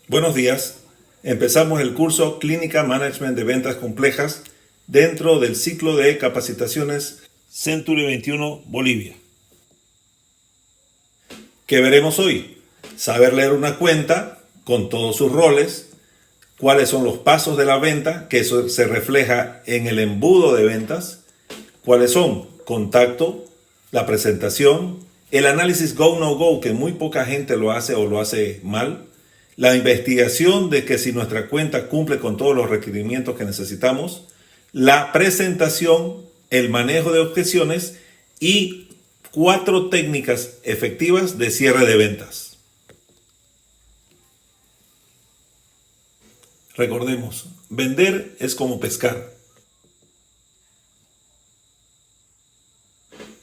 Buenos días. Empezamos el curso Clínica Management de Ventas Complejas dentro del ciclo de capacitaciones Century 21 Bolivia. ¿Qué veremos hoy? Saber leer una cuenta con todos sus roles, cuáles son los pasos de la venta, que eso se refleja en el embudo de ventas, cuáles son contacto, la presentación, el análisis go-no-go, que muy poca gente lo hace o lo hace mal, la investigación de que si nuestra cuenta cumple con todos los requerimientos que necesitamos, la presentación, el manejo de objeciones y 4 técnicas efectivas de cierre de ventas. Recordemos, vender es como pescar.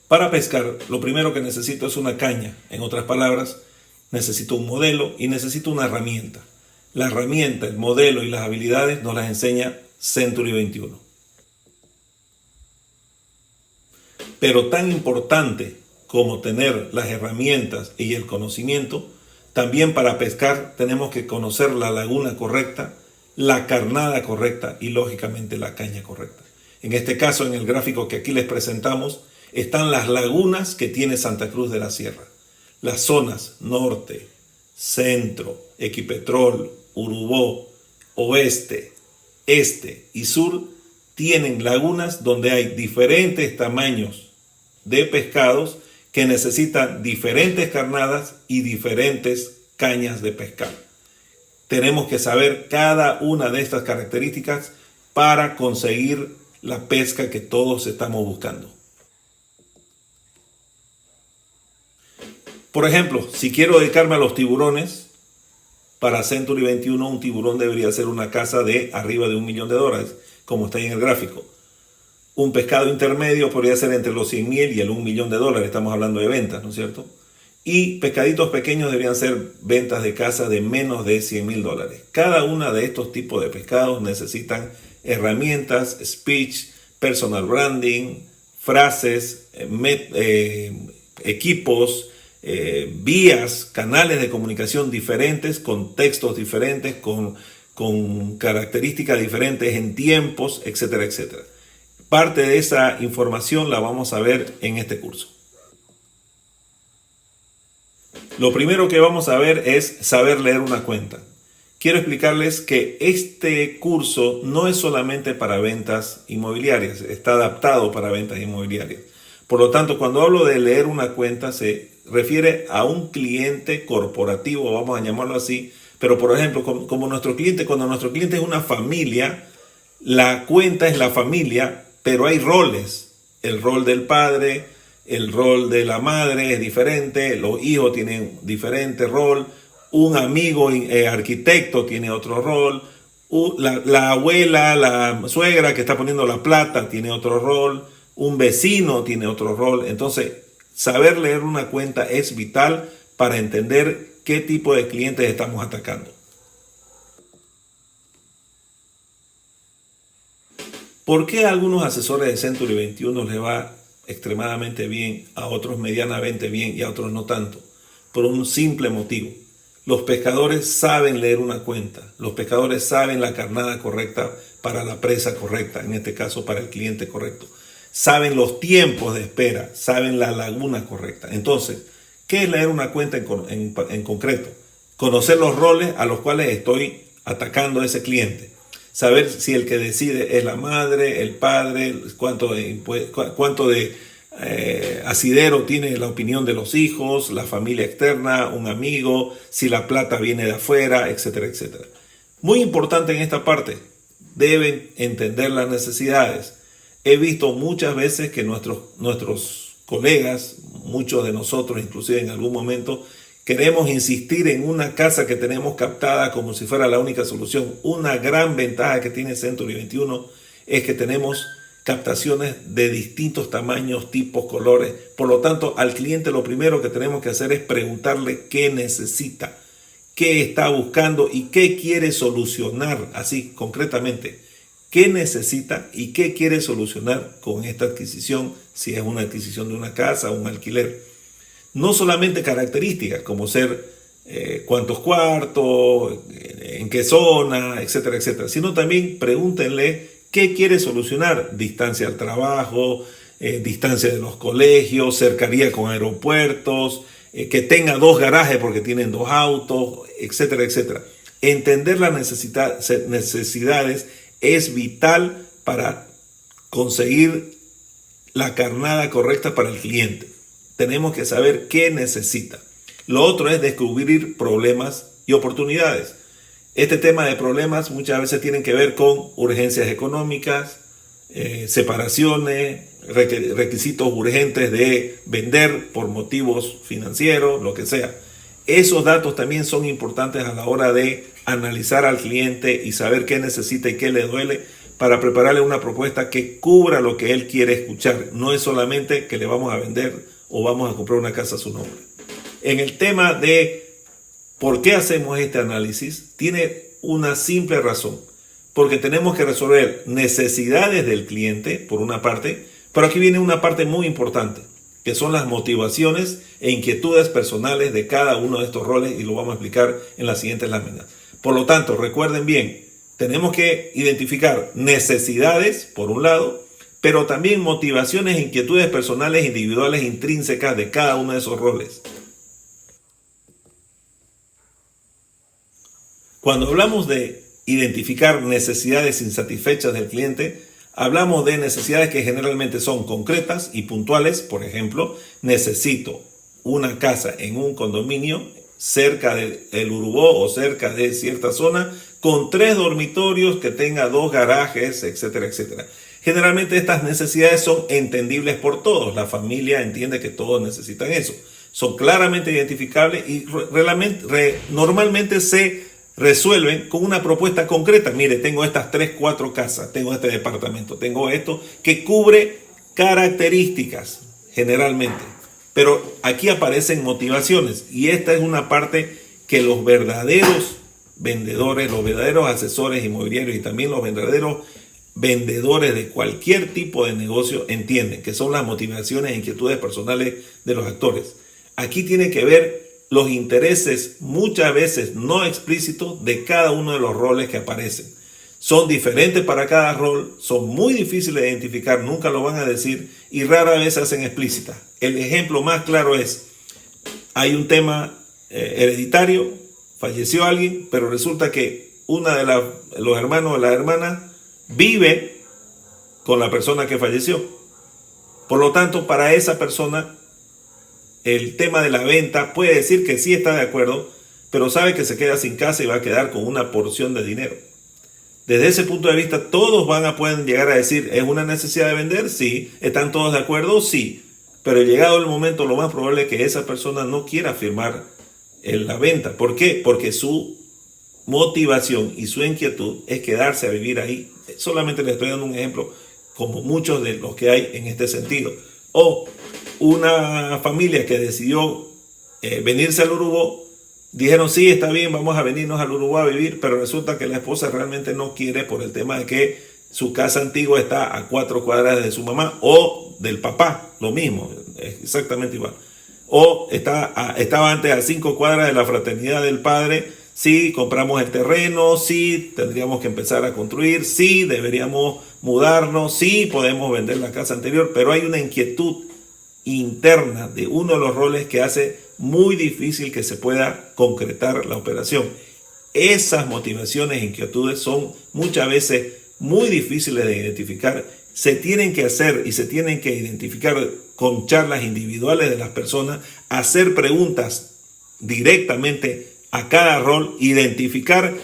Para pescar, lo primero que necesito es una caña. En otras palabras, necesito un modelo y necesito una herramienta. La herramienta, el modelo y las habilidades nos las enseña Century 21. Pero tan importante como tener las herramientas y el conocimiento, también para pescar tenemos que conocer la laguna correcta, la carnada correcta y lógicamente la caña correcta. En este caso, en el gráfico que aquí les presentamos, están las lagunas que tiene Santa Cruz de la Sierra. Las zonas norte, centro, Equipetrol, Urubó, oeste, este y sur tienen lagunas donde hay diferentes tamaños de pescados que necesitan diferentes carnadas y diferentes cañas de pescar. Tenemos que saber cada una de estas características para conseguir la pesca que todos estamos buscando. Por ejemplo, si quiero dedicarme a los tiburones, para Century 21 un tiburón debería ser una casa de arriba de $1 millón, como está ahí en el gráfico. Un pescado intermedio podría ser entre los 100,000 y el $1 millón, estamos hablando de ventas, ¿no es cierto? Y pescaditos pequeños deberían ser ventas de casa de menos de $100,000. Cada una de estos tipos de pescados necesitan herramientas, speech, personal branding, frases, equipos, vías, canales de comunicación diferentes, con textos diferentes, con características diferentes en tiempos, etcétera, etcétera. Parte de esa información la vamos a ver en este curso. Lo primero que vamos a ver es saber leer una cuenta. Quiero explicarles que este curso no es solamente para ventas inmobiliarias, está adaptado para ventas inmobiliarias. Por lo tanto, cuando hablo de leer una cuenta, se refiere a un cliente corporativo, vamos a llamarlo así, pero por ejemplo, como nuestro cliente, cuando nuestro cliente es una familia, la cuenta es la familia, pero hay roles. El rol del padre, el rol de la madre es diferente, los hijos tienen diferente rol, un amigo arquitecto tiene otro rol, la abuela, la suegra que está poniendo la plata tiene otro rol, un vecino tiene otro rol. Entonces, saber leer una cuenta es vital para entender qué tipo de clientes estamos atacando. ¿Por qué a algunos asesores de Century 21 les va extremadamente bien, a otros medianamente bien y a otros no tanto? Por un simple motivo. Los pescadores saben leer una cuenta. Los pescadores saben la carnada correcta para la presa correcta, en este caso para el cliente correcto. Saben los tiempos de espera, saben la laguna correcta. Entonces, ¿qué es leer una cuenta en concreto? Conocer los roles a los cuales estoy atacando a ese cliente. Saber si el que decide es la madre, el padre, cuánto de asidero tiene la opinión de los hijos, la familia externa, un amigo, si la plata viene de afuera, etcétera, etcétera. Muy importante en esta parte, deben entender las necesidades. He visto muchas veces que nuestros colegas, muchos de nosotros, inclusive en algún momento, queremos insistir en una casa que tenemos captada como si fuera la única solución. Una gran ventaja que tiene Century 21 es que tenemos captaciones de distintos tamaños, tipos, colores. Por lo tanto, al cliente lo primero que tenemos que hacer es preguntarle qué necesita, qué está buscando y qué quiere solucionar, así concretamente. ¿Qué necesita y qué quiere solucionar con esta adquisición? Si es una adquisición de una casa o un alquiler. No solamente características como ser cuántos cuartos, en qué zona, etcétera, etcétera, sino también pregúntenle qué quiere solucionar: distancia al trabajo, distancia de los colegios, cercanía con aeropuertos, que tenga 2 garajes porque tienen 2 autos, etcétera, etcétera. Entender las necesidades es vital para conseguir la carnada correcta para el cliente. Tenemos que saber qué necesita. Lo otro es descubrir problemas y oportunidades. Este tema de problemas muchas veces tienen que ver con urgencias económicas, separaciones, requisitos urgentes de vender por motivos financieros, lo que sea. Esos datos también son importantes a la hora de analizar al cliente y saber qué necesita y qué le duele para prepararle una propuesta que cubra lo que él quiere escuchar. No es solamente que le vamos a vender o vamos a comprar una casa a su nombre. En el tema de por qué hacemos este análisis, tiene una simple razón. Porque tenemos que resolver necesidades del cliente, por una parte, pero aquí viene una parte muy importante, que son las motivaciones e inquietudes personales de cada uno de estos roles, y lo vamos a explicar en las siguientes láminas. Por lo tanto, recuerden bien, tenemos que identificar necesidades, por un lado, pero también motivaciones e inquietudes personales individuales intrínsecas de cada uno de esos roles. Cuando hablamos de identificar necesidades insatisfechas del cliente, hablamos de necesidades que generalmente son concretas y puntuales. Por ejemplo, necesito una casa en un condominio cerca del Urubó o cerca de cierta zona con 3 dormitorios, que tenga 2 garajes, etcétera, etcétera. Generalmente estas necesidades son entendibles por todos. La familia entiende que todos necesitan eso. Son claramente identificables y normalmente se resuelven con una propuesta concreta. Mire, tengo estas 3, 4 casas, tengo este departamento, tengo esto, que cubre características generalmente. Pero aquí aparecen motivaciones, y esta es una parte que los verdaderos vendedores, los verdaderos asesores inmobiliarios y también los verdaderos vendedores de cualquier tipo de negocio entienden, que son las motivaciones e inquietudes personales de los actores. Aquí tiene que ver los intereses, muchas veces no explícitos, de cada uno de los roles que aparecen. Son diferentes para cada rol, son muy difíciles de identificar, nunca lo van a decir y rara vez se hacen explícitas. El ejemplo más claro es, hay un tema hereditario, falleció alguien, pero resulta que una de los hermanos o la hermana vive con la persona que falleció. Por lo tanto, para esa persona, el tema de la venta puede decir que sí está de acuerdo, pero sabe que se queda sin casa y va a quedar con una porción de dinero. Desde ese punto de vista, todos pueden llegar a decir, ¿es una necesidad de vender? Sí. ¿Están todos de acuerdo? Sí. Pero llegado el momento, lo más probable es que esa persona no quiera firmar la venta. ¿Por qué? Porque su motivación y su inquietud es quedarse a vivir ahí. Solamente les estoy dando un ejemplo, como muchos de los que hay en este sentido. O una familia que decidió venirse al Urubó, dijeron, sí, está bien, vamos a venirnos al Urubó a vivir, pero resulta que la esposa realmente no quiere por el tema de que su casa antigua está a 4 cuadras de su mamá o del papá, lo mismo, exactamente igual. O estaba antes a 5 cuadras de la fraternidad del padre. Sí, compramos el terreno, sí, tendríamos que empezar a construir, sí, deberíamos mudarnos, sí, podemos vender la casa anterior, pero hay una inquietud interna de uno de los roles que hace muy difícil que se pueda concretar la operación. Esas motivaciones e inquietudes son muchas veces muy difíciles de identificar. Se tienen que hacer y se tienen que identificar con charlas individuales de las personas, hacer preguntas directamente a cada rol, identificar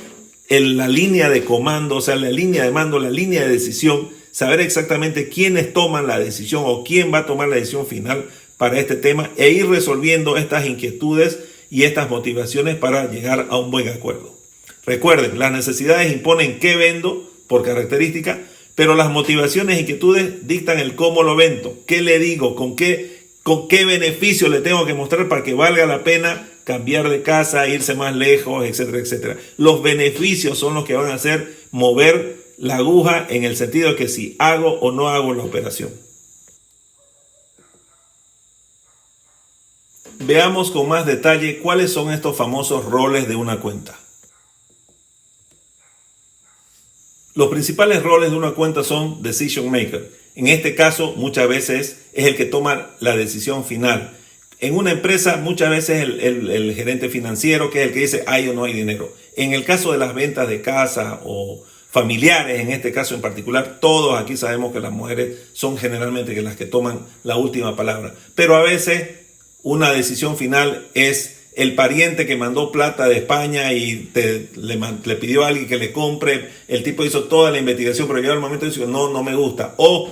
la línea de comando, o sea, la línea de mando, la línea de decisión, saber exactamente quiénes toman la decisión o quién va a tomar la decisión final para este tema, e ir resolviendo estas inquietudes y estas motivaciones para llegar a un buen acuerdo. Recuerden, las necesidades imponen qué vendo por característica, pero las motivaciones e inquietudes dictan el cómo lo vendo, qué le digo, con qué beneficio le tengo que mostrar para que valga la pena cambiar de casa, irse más lejos, etcétera, etcétera. Los beneficios son los que van a hacer mover la aguja en el sentido de que si hago o no hago la operación. Veamos con más detalle cuáles son estos famosos roles de una cuenta. Los principales roles de una cuenta son decision maker. En este caso, muchas veces es el que toma la decisión final. En una empresa, muchas veces el gerente financiero, que es el que dice hay o no hay dinero. En el caso de las ventas de casa o familiares, en este caso en particular, todos aquí sabemos que las mujeres son generalmente las que toman la última palabra. Pero a veces una decisión final es el pariente que mandó plata de España y le pidió a alguien que le compre. El tipo hizo toda la investigación, pero llegó el momento y dice, no me gusta. O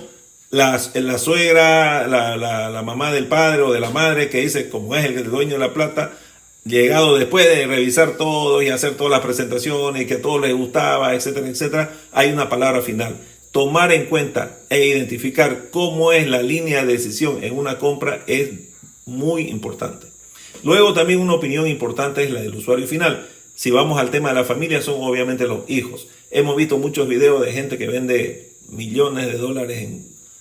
la suegra, la mamá del padre o de la madre que dice, como es el dueño de la plata, llegado después de revisar todo y hacer todas las presentaciones y que todo les gustaba, etcétera, etcétera, hay una palabra final. Tomar en cuenta e identificar cómo es la línea de decisión en una compra es muy importante. Luego también una opinión importante es la del usuario final. Si vamos al tema de la familia, son obviamente los hijos. Hemos visto muchos videos de gente que vende millones de dólares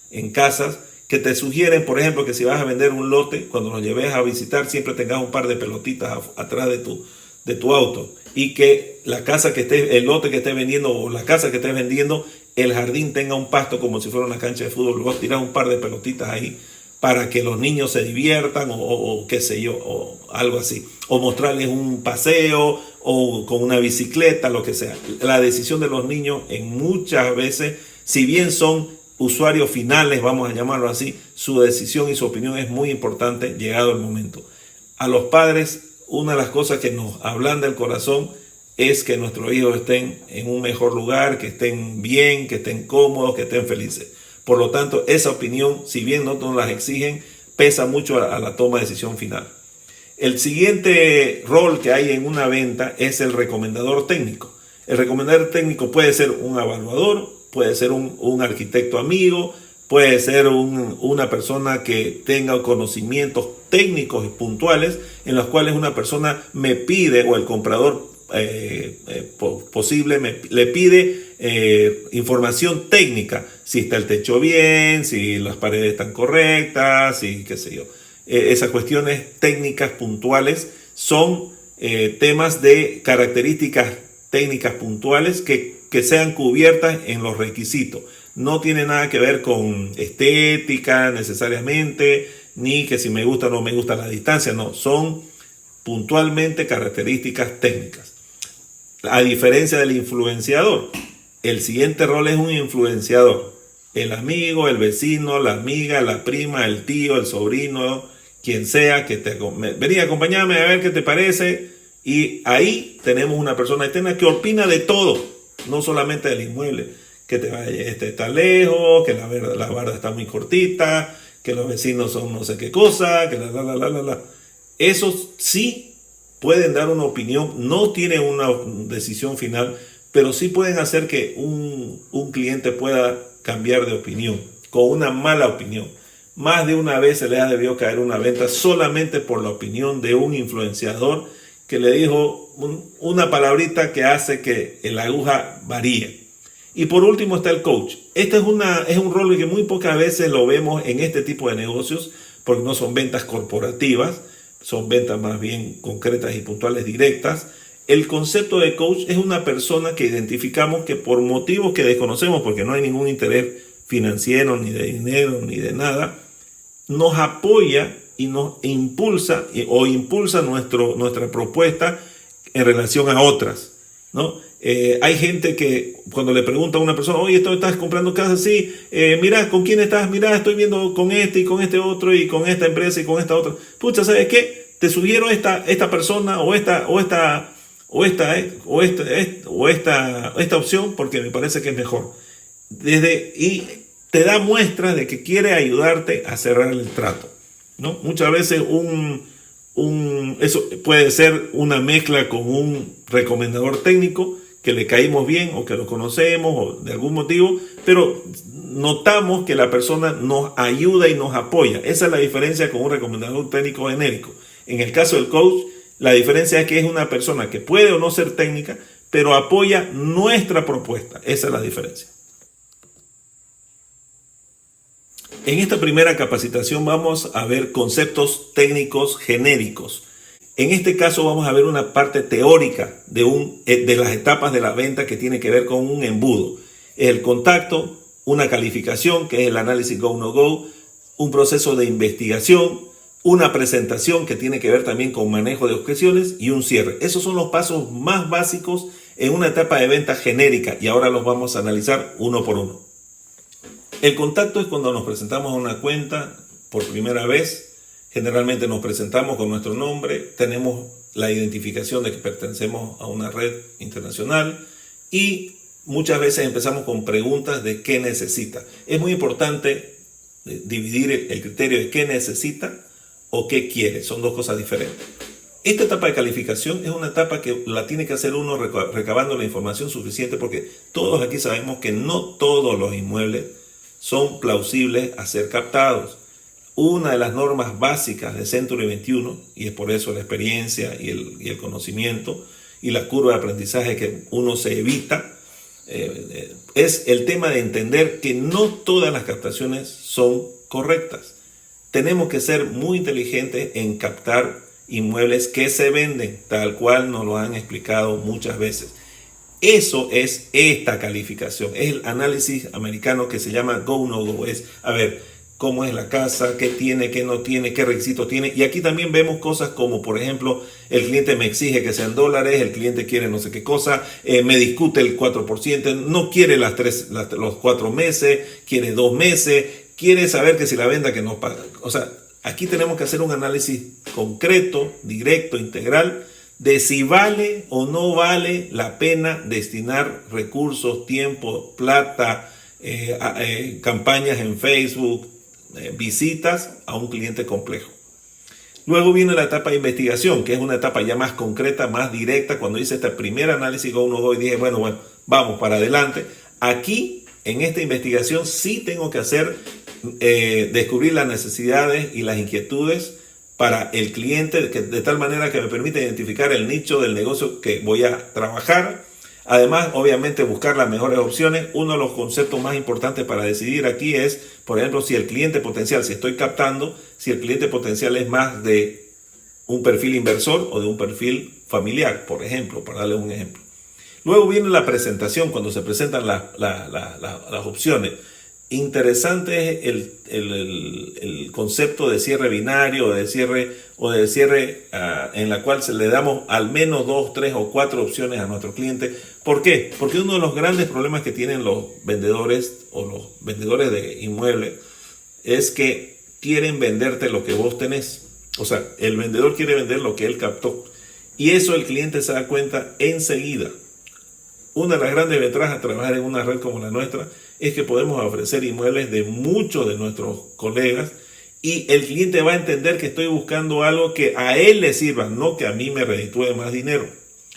en casas, que te sugieren, por ejemplo, que si vas a vender un lote, cuando lo lleves a visitar, siempre tengas un par de pelotitas atrás de tu auto. Y que la casa que estés, el lote que estés vendiendo o la casa que estés vendiendo, el jardín tenga un pasto como si fuera una cancha de fútbol. Luego tiras un par de pelotitas ahí para que los niños se diviertan o qué sé yo, o algo así. O mostrarles un paseo o con una bicicleta, lo que sea. La decisión de los niños en muchas veces, si bien son usuarios finales, vamos a llamarlo así, su decisión y su opinión es muy importante llegado el momento. A los padres, una de las cosas que nos ablanda el corazón es que nuestros hijos estén en un mejor lugar, que estén bien, que estén cómodos, que estén felices. Por lo tanto, esa opinión, si bien no nos las exigen, pesa mucho a la toma de decisión final. El siguiente rol que hay en una venta es el recomendador técnico. El recomendador técnico puede ser un evaluador, puede ser un arquitecto amigo, puede ser una persona que tenga conocimientos técnicos y puntuales en los cuales una persona me pide, o el comprador posible le pide información técnica, si está el techo bien, si las paredes están correctas, si qué sé yo. Esas cuestiones técnicas puntuales son temas de características técnicas puntuales que sean cubiertas en los requisitos. No tiene nada que ver con estética necesariamente, ni que si me gusta o no me gusta la distancia, no, son puntualmente características técnicas. A diferencia del influenciador, el siguiente rol es un influenciador. El amigo, el vecino, la amiga, la prima, el tío, el sobrino, quien sea que venía, acompáñame a ver qué te parece. Y ahí tenemos una persona externa que opina de todo, no solamente del inmueble, que está lejos, que la barda está muy cortita, que los vecinos son no sé qué cosa, que la. Esos sí pueden dar una opinión, no tienen una decisión final, pero sí pueden hacer que un cliente pueda cambiar de opinión, con una mala opinión. Más de una vez se le ha debido caer una venta solamente por la opinión de un influenciador que le dijo una palabrita que hace que la aguja varíe. Y por último está el coach. Este es un rol que muy pocas veces lo vemos en este tipo de negocios, porque no son ventas corporativas, son ventas más bien concretas y puntuales directas. El concepto de coach es una persona que identificamos que por motivos que desconocemos, porque no hay ningún interés financiero, ni de dinero, ni de nada, nos apoya y nos impulsa impulsa nuestra propuesta en relación a otras, ¿no? Hay gente que cuando le pregunta a una persona, oye, ¿estás comprando casa? Sí, mira, ¿con quién estás? Mira, estoy viendo con este y con este otro y con esta empresa y con esta otra. Pucha, ¿sabes qué? Te sugiero esta persona o esta opción porque me parece que es mejor. Y te da muestras de que quiere ayudarte a cerrar el trato, ¿no? Muchas veces eso puede ser una mezcla con un recomendador técnico que le caímos bien o que lo conocemos o de algún motivo, pero notamos que la persona nos ayuda y nos apoya. Esa es la diferencia con un recomendador técnico genérico. En el caso del coach, la diferencia es que es una persona que puede o no ser técnica, pero apoya nuestra propuesta. Esa es la diferencia. En esta primera capacitación vamos a ver conceptos técnicos genéricos. En este caso vamos a ver una parte teórica de las etapas de la venta que tiene que ver con un embudo. Es el contacto, una calificación, que es el análisis go no go, un proceso de investigación, una presentación que tiene que ver también con manejo de objeciones y un cierre. Esos son los pasos más básicos en una etapa de venta genérica y ahora los vamos a analizar uno por uno. El contacto es cuando nos presentamos a una cuenta por primera vez. Generalmente nos presentamos con nuestro nombre, tenemos la identificación de que pertenecemos a una red internacional y muchas veces empezamos con preguntas de qué necesita. Es muy importante dividir el criterio de qué necesita o qué quiere. Son dos cosas diferentes. Esta etapa de calificación es una etapa que la tiene que hacer uno recabando la información suficiente porque todos aquí sabemos que no todos los inmuebles son plausibles a ser captados. Una de las normas básicas de Century 21, y es por eso la experiencia y el conocimiento y la curva de aprendizaje que uno se evita, es el tema de entender que no todas las captaciones son correctas. Tenemos que ser muy inteligentes en captar inmuebles que se venden, tal cual nos lo han explicado muchas veces. Eso es esta calificación, es el análisis americano que se llama go no go. Es, a ver, cómo es la casa, qué tiene, qué no tiene, qué requisitos tiene. Y aquí también vemos cosas como, por ejemplo, el cliente me exige que sean dólares, el cliente quiere no sé qué cosa, me discute el 4%, no quiere los 4 meses, quiere 2 meses, quiere saber que si la venda que no paga. O sea, aquí tenemos que hacer un análisis concreto, directo, integral, de si vale o no vale la pena destinar recursos, tiempo, plata, campañas en Facebook, visitas a un cliente complejo. Luego viene la etapa de investigación, que es una etapa ya más concreta, más directa. Cuando hice este primer análisis go no go y dije, bueno, vamos para adelante. Aquí, en esta investigación, sí tengo que descubrir las necesidades y las inquietudes para el cliente, de tal manera que me permite identificar el nicho del negocio que voy a trabajar. Además, obviamente, buscar las mejores opciones. Uno de los conceptos más importantes para decidir aquí es, por ejemplo, si el cliente potencial, si estoy captando, si el cliente potencial es más de un perfil inversor o de un perfil familiar, por ejemplo, para darle un ejemplo. Luego viene la presentación, cuando se presentan las opciones. Interesante es el concepto de cierre binario o de cierre en la cual se le damos al menos 2, 3 o 4 opciones a nuestro cliente. ¿Por qué? Porque uno de los grandes problemas que tienen los vendedores o los vendedores de inmuebles es que quieren venderte lo que vos tenés. O sea, el vendedor quiere vender lo que él captó y eso el cliente se da cuenta enseguida. Una de las grandes ventajas de trabajar en una red como la nuestra es que podemos ofrecer inmuebles de muchos de nuestros colegas y el cliente va a entender que estoy buscando algo que a él le sirva, no que a mí me reditúe más dinero.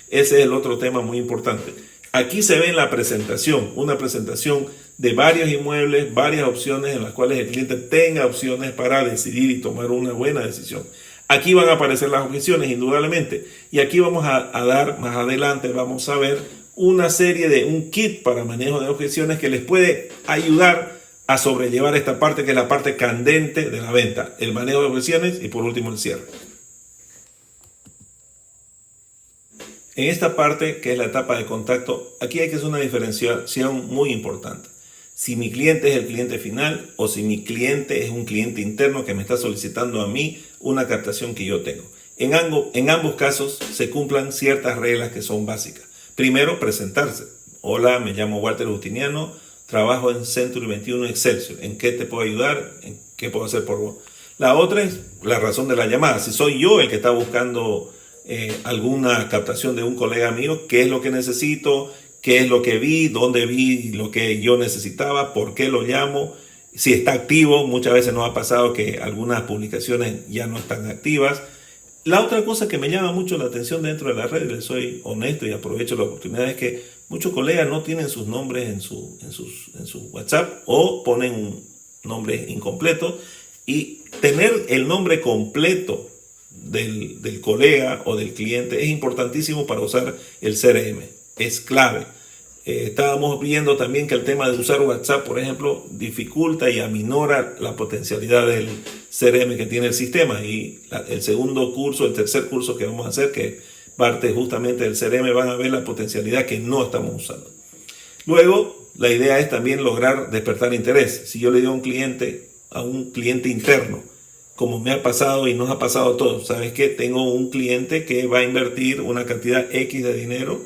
Ese es el otro tema muy importante. Aquí se ve en la presentación, una presentación de varios inmuebles, varias opciones en las cuales el cliente tenga opciones para decidir y tomar una buena decisión. Aquí van a aparecer las objeciones, indudablemente, y aquí vamos a dar, más adelante vamos a ver una serie de un kit para manejo de objeciones que les puede ayudar a sobrellevar esta parte que es la parte candente de la venta, el manejo de objeciones y por último el cierre. En esta parte que es la etapa de contacto, aquí hay que hacer una diferenciación muy importante. Si mi cliente es el cliente final o si mi cliente es un cliente interno que me está solicitando a mí una captación que yo tengo. En ambos casos se cumplan ciertas reglas que son básicas. Primero, presentarse. Hola, me llamo Walter Justiniano, trabajo en Century 21 Excelsior. ¿En qué te puedo ayudar? ¿En qué puedo hacer por vos? La otra es la razón de la llamada. Si soy yo el que está buscando alguna captación de un colega mío, ¿qué es lo que necesito? ¿Qué es lo que vi? ¿Dónde vi lo que yo necesitaba? ¿Por qué lo llamo? Si está activo, muchas veces nos ha pasado que algunas publicaciones ya no están activas. La otra cosa que me llama mucho la atención dentro de la red, les soy honesto y aprovecho la oportunidad, es que muchos colegas no tienen sus nombres en su WhatsApp o ponen un nombre incompleto, y tener el nombre completo del colega o del cliente es importantísimo para usar el CRM, es clave. Estábamos viendo también que el tema de usar WhatsApp, por ejemplo, dificulta y aminora la potencialidad del CRM que tiene el sistema. Y el segundo curso, el tercer curso que vamos a hacer, que parte justamente del CRM, van a ver la potencialidad que no estamos usando. Luego, la idea es también lograr despertar interés. Si yo le digo a un cliente interno, como me ha pasado y nos ha pasado a todos, ¿sabes qué? Tengo un cliente que va a invertir una cantidad X de dinero,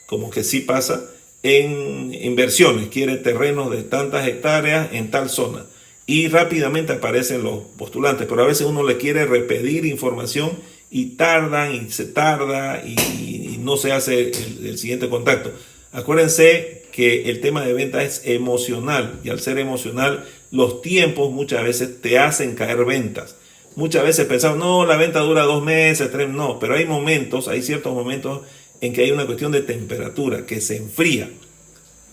como que sí pasa, en inversiones, quiere terrenos de tantas hectáreas en tal zona. Y rápidamente aparecen los postulantes, pero a veces uno le quiere repetir información y tardan y se tarda y no se hace el siguiente contacto. Acuérdense que el tema de venta es emocional y al ser emocional los tiempos muchas veces te hacen caer ventas. Muchas veces pensamos, no, la venta dura 2 meses, 3, no, pero hay ciertos momentos en que hay una cuestión de temperatura que se enfría.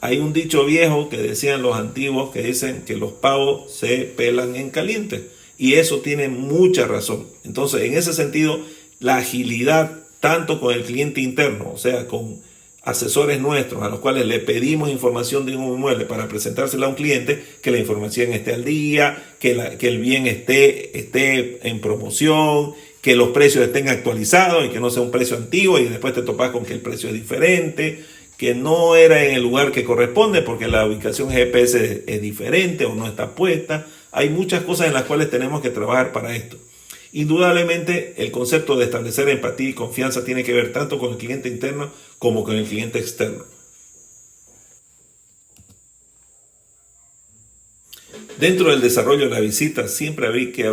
Hay un dicho viejo que decían los antiguos que dicen que los pavos se pelan en caliente y eso tiene mucha razón. Entonces, en ese sentido, la agilidad tanto con el cliente interno, o sea, con asesores nuestros a los cuales le pedimos información de un inmueble para presentársela a un cliente, que la información esté al día, que el bien esté en promoción, que los precios estén actualizados y que no sea un precio antiguo y después te topas con que el precio es diferente, que no era en el lugar que corresponde porque la ubicación GPS es diferente o no está puesta. Hay muchas cosas en las cuales tenemos que trabajar para esto. Indudablemente el concepto de establecer empatía y confianza tiene que ver tanto con el cliente interno como con el cliente externo. Dentro del desarrollo de la visita siempre hay que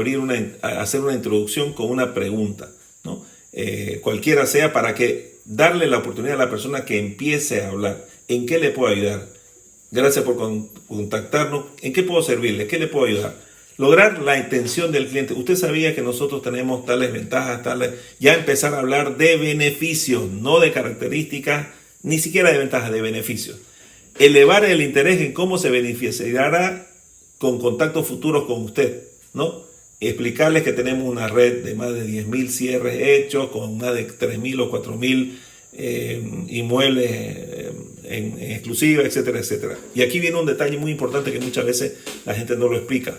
hacer una introducción con una pregunta, ¿no? Cualquiera sea, para que darle la oportunidad a la persona que empiece a hablar. ¿En qué le puedo ayudar? Gracias por contactarnos. ¿En qué puedo servirle? ¿Qué le puedo ayudar? Lograr la intención del cliente. Usted sabía que nosotros tenemos tales ventajas, ya empezar a hablar de beneficios, no de características, ni siquiera de ventajas, de beneficios. Elevar el interés en cómo se beneficiará con contactos futuros con usted, ¿no? Explicarles que tenemos una red de más de 10.000 cierres hechos, con más de 3.000 o 4.000 inmuebles en exclusiva, etcétera, etcétera. Y aquí viene un detalle muy importante que muchas veces la gente no lo explica.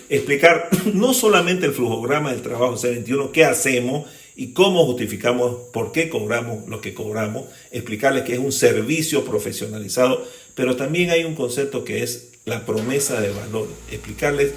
Explicar no solamente el flujograma del trabajo C21, qué hacemos y cómo justificamos por qué cobramos lo que cobramos, explicarles que es un servicio profesionalizado, pero también hay un concepto que es la promesa de valor, explicarles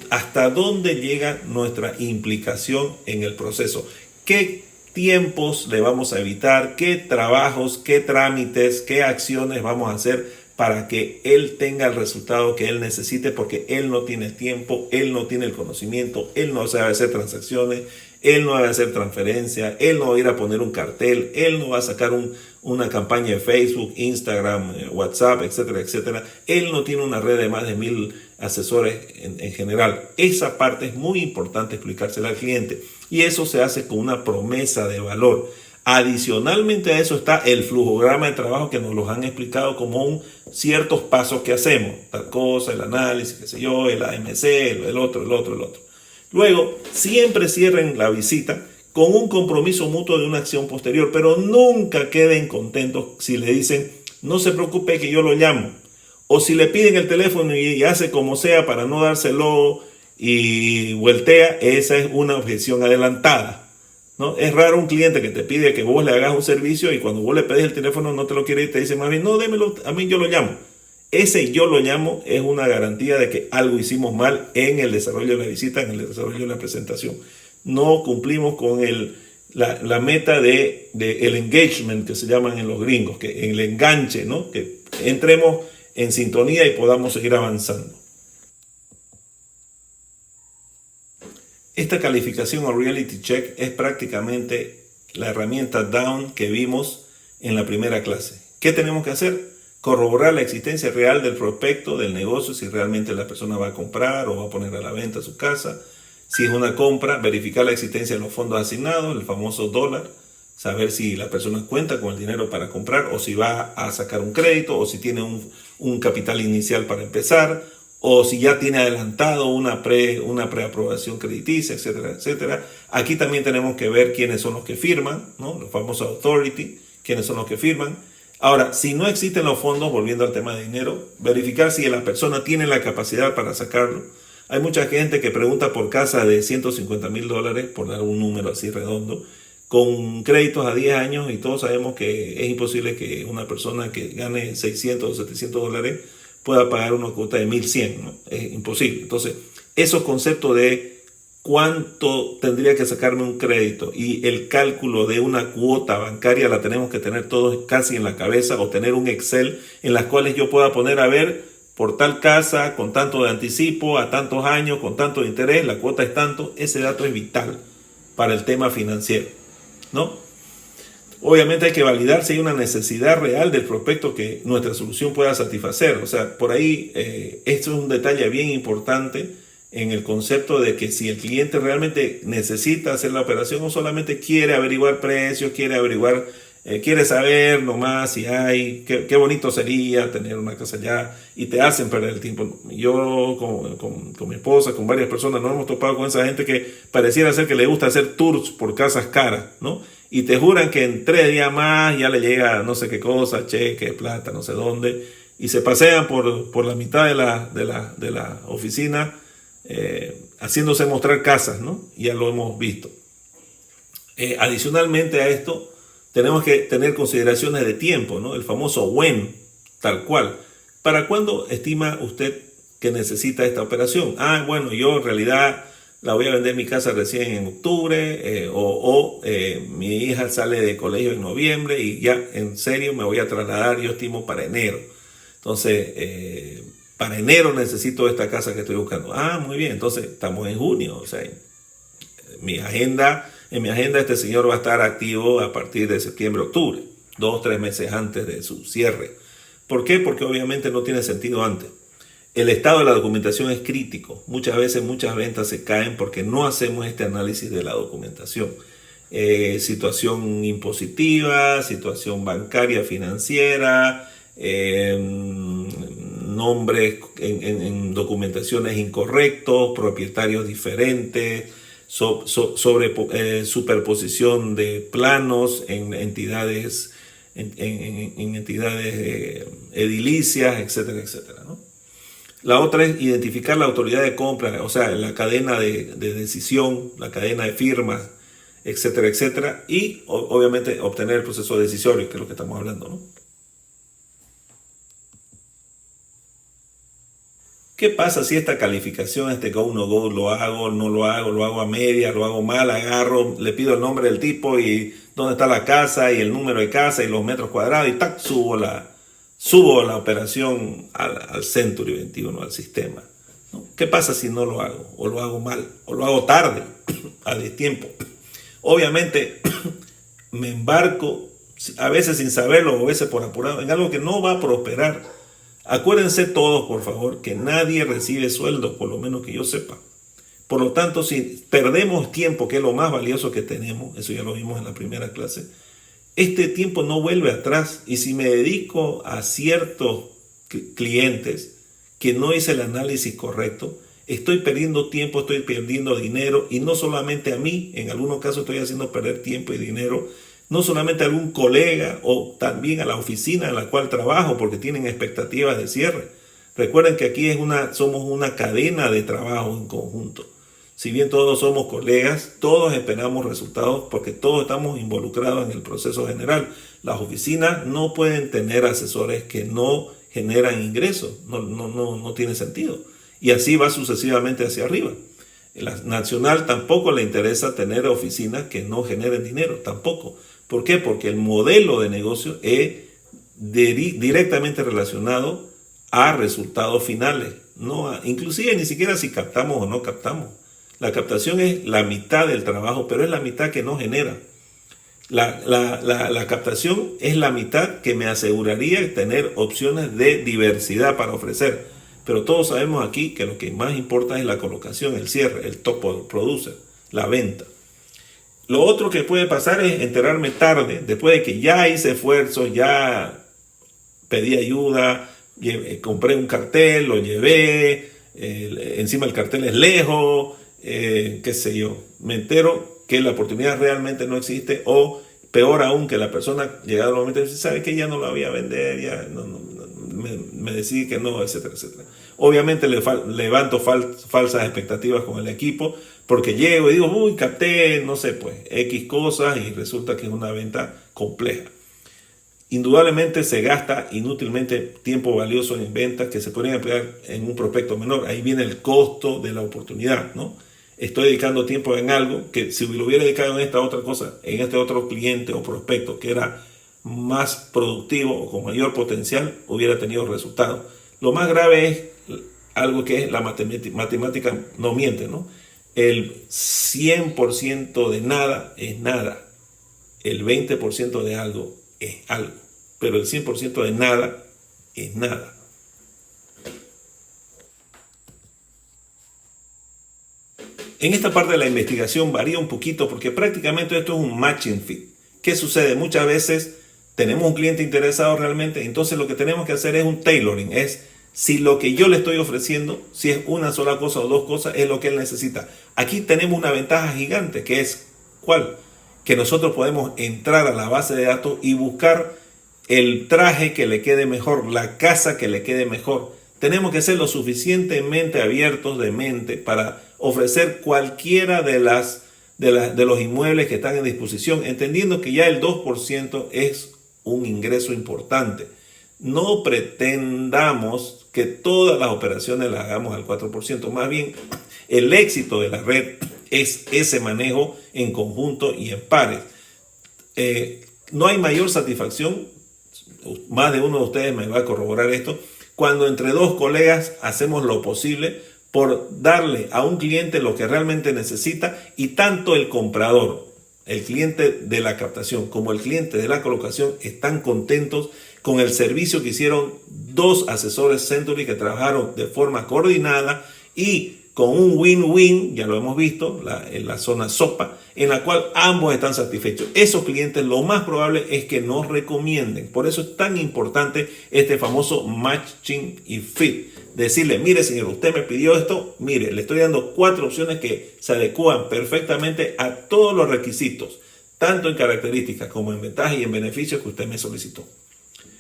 hasta dónde llega nuestra implicación en el proceso, qué tiempos le vamos a evitar, qué trabajos, qué trámites, qué acciones vamos a hacer para que él tenga el resultado que él necesite, porque él no tiene tiempo, él no tiene el conocimiento, él no sabe hacer transacciones, él no va a hacer transferencias, él no va a ir a poner un cartel, él no va a sacar una campaña de Facebook, Instagram, WhatsApp, etcétera, etcétera. Él no tiene una red de más de 1.000 asesores en general. Esa parte es muy importante explicársela al cliente y eso se hace con una promesa de valor. Adicionalmente a eso está el flujograma de trabajo que nos los han explicado como ciertos pasos que hacemos, tal cosa, el análisis, qué sé yo, el AMC, el otro. Luego, siempre cierren la visita con un compromiso mutuo de una acción posterior, pero nunca queden contentos si le dicen, no se preocupe que yo lo llamo. O si le piden el teléfono y hace como sea para no dárselo y voltea, esa es una objeción adelantada, ¿no? Es raro un cliente que te pide que vos le hagas un servicio y cuando vos le pedís el teléfono no te lo quiere y te dice más bien, no, démelo, a mí yo lo llamo. Ese yo lo llamo es una garantía de que algo hicimos mal en el desarrollo de la visita, en el desarrollo de la presentación. No cumplimos con la meta de el engagement que se llaman en los gringos, que el enganche, ¿no? Que entremos en sintonía y podamos seguir avanzando. Esta calificación o reality check es prácticamente la herramienta down que vimos en la primera clase. ¿Qué tenemos que hacer? Corroborar la existencia real del prospecto, del negocio, si realmente la persona va a comprar o va a poner a la venta su casa. Si es una compra, verificar la existencia de los fondos asignados, el famoso dólar, saber si la persona cuenta con el dinero para comprar o si va a sacar un crédito o si tiene un capital inicial para empezar o si ya tiene adelantado una preaprobación crediticia, etcétera, etcétera. Aquí también tenemos que ver quiénes son los que firman, ¿no? Los famosos authority, quiénes son los que firman. Ahora, si no existen los fondos, volviendo al tema de dinero, verificar si la persona tiene la capacidad para sacarlo. Hay mucha gente que pregunta por casa de $150,000, por dar un número así redondo, con créditos a 10 años, y todos sabemos que es imposible que una persona que gane 600 o 700 dólares pueda pagar una cuota de 1100, ¿no? Es imposible. Entonces, esos conceptos de cuánto tendría que sacarme un crédito y el cálculo de una cuota bancaria la tenemos que tener todos casi en la cabeza, o tener un Excel en las cuales yo pueda poner a ver por tal casa, con tanto de anticipo, a tantos años, con tanto de interés, la cuota es tanto. Ese dato es vital para el tema financiero, ¿no? Obviamente hay que validar si hay una necesidad real del prospecto que nuestra solución pueda satisfacer. O sea, por ahí esto es un detalle bien importante en el concepto de que si el cliente realmente necesita hacer la operación o solamente quiere averiguar precios, quiere saber nomás si hay, qué bonito sería tener una casa allá, y te hacen perder el tiempo. Yo con mi esposa, con varias personas, nos hemos topado con esa gente que pareciera ser que le gusta hacer tours por casas caras, ¿no? Y te juran que en 3 días más ya le llega no sé qué cosa, cheque, plata, no sé dónde, y se pasean por la mitad de la oficina haciéndose mostrar casas, ¿no? Ya lo hemos visto. Adicionalmente a esto, tenemos que tener consideraciones de tiempo, ¿no? El famoso when, tal cual. ¿Para cuándo estima usted que necesita esta operación? Bueno, yo en realidad la voy a vender mi casa recién en octubre, mi hija sale de colegio en noviembre y ya en serio me voy a trasladar, yo estimo para enero. Entonces, para enero necesito esta casa que estoy buscando. Muy bien, entonces estamos en junio. O sea, en mi agenda este señor va a estar activo a partir de septiembre, octubre, 2-3 meses antes de su cierre. ¿Por qué? Porque obviamente no tiene sentido antes. El estado de la documentación es crítico. Muchas veces muchas ventas se caen porque no hacemos este análisis de la documentación. Situación impositiva, situación bancaria, financiera, nombres en documentaciones incorrectos, propietarios diferentes, superposición de planos en entidades, en entidades edilicias, etcétera, etcétera, ¿no? La otra es identificar la autoridad de compra, o sea, la cadena de decisión, la cadena de firmas, etcétera, etcétera, y obviamente obtener el proceso decisorio, que es lo que estamos hablando, ¿no? ¿Qué pasa si esta calificación, este go, no go, lo hago, no lo hago a media, lo hago mal, agarro, le pido el nombre del tipo y dónde está la casa y el número de casa y los metros cuadrados y ¡tac! Subo la operación al Century 21, al sistema, ¿no? ¿Qué pasa si no lo hago? O lo hago mal, o lo hago tarde, a destiempo. Obviamente me embarco, a veces sin saberlo, o a veces por apurado, en algo que no va a prosperar. Acuérdense todos, por favor, que nadie recibe sueldo, por lo menos que yo sepa. Por lo tanto, si perdemos tiempo, que es lo más valioso que tenemos, eso ya lo vimos en la primera clase, este tiempo no vuelve atrás. Y si me dedico a ciertos clientes que no hice el análisis correcto, estoy perdiendo tiempo, estoy perdiendo dinero, y no solamente a mí, en algunos casos estoy haciendo perder tiempo y dinero, no solamente a algún colega o también a la oficina en la cual trabajo, porque tienen expectativas de cierre. Recuerden que aquí somos una cadena de trabajo en conjunto. Si bien todos somos colegas, todos esperamos resultados porque todos estamos involucrados en el proceso general. Las oficinas no pueden tener asesores que no generan ingresos, no tiene sentido. Y así va sucesivamente hacia arriba. La nacional tampoco le interesa tener oficinas que no generen dinero, tampoco. ¿Por qué? Porque el modelo de negocio es directamente relacionado a resultados finales. Inclusive ni siquiera si captamos o no captamos. La captación es la mitad del trabajo, pero es la mitad que no genera. La captación es la mitad que me aseguraría tener opciones de diversidad para ofrecer. Pero todos sabemos aquí que lo que más importa es la colocación, el cierre, el top producer, la venta. Lo otro que puede pasar es enterarme tarde, después de que ya hice esfuerzos, ya pedí ayuda, compré un cartel, lo llevé, encima el cartel es lejos, qué sé yo. Me entero que la oportunidad realmente no existe, o peor aún, que la persona llegado el momento dice, sabe que ya no la voy a vender, ya me decidí que no, etcétera, etcétera. Obviamente levanto falsas expectativas con el equipo, porque llego y digo, uy, capté, no sé, pues, X cosas, y resulta que es una venta compleja. Indudablemente se gasta inútilmente tiempo valioso en ventas que se podrían emplear en un prospecto menor. Ahí viene el costo de la oportunidad, ¿no? Estoy dedicando tiempo en algo que si lo hubiera dedicado en esta otra cosa, en este otro cliente o prospecto que era más productivo o con mayor potencial, hubiera tenido resultados. Lo más grave es algo que es la matemática no miente, ¿no? El 100% de nada es nada. El 20% de algo es algo. Pero el 100% de nada es nada. En esta parte de la investigación varía un poquito porque prácticamente esto es un matching fit. ¿Qué sucede? Muchas veces tenemos un cliente interesado realmente, entonces lo que tenemos que hacer es un tailoring, es si lo que yo le estoy ofreciendo, si es una sola cosa o dos cosas, es lo que él necesita. Aquí tenemos una ventaja gigante, que es ¿cuál? Que nosotros podemos entrar a la base de datos y buscar el traje que le quede mejor, la casa que le quede mejor. Tenemos que ser lo suficientemente abiertos de mente para ofrecer cualquiera de los inmuebles que están en disposición, entendiendo que ya el 2% es un ingreso importante. No pretendamos que todas las operaciones las hagamos al 4%. Más bien, el éxito de la red es ese manejo en conjunto y en pares. No hay mayor satisfacción, más de uno de ustedes me va a corroborar esto, cuando entre dos colegas hacemos lo posible por darle a un cliente lo que realmente necesita, y tanto el comprador, el cliente de la captación, como el cliente de la colocación están contentos con el servicio que hicieron dos asesores Century que trabajaron de forma coordinada y con un win-win, ya lo hemos visto, en la zona SOPA, en la cual ambos están satisfechos. Esos clientes lo más probable es que nos recomienden. Por eso es tan importante este famoso matching y fit. Decirle, mire señor, usted me pidió esto, mire, le estoy dando 4 opciones que se adecúan perfectamente a todos los requisitos, tanto en características como en ventajas y en beneficios que usted me solicitó.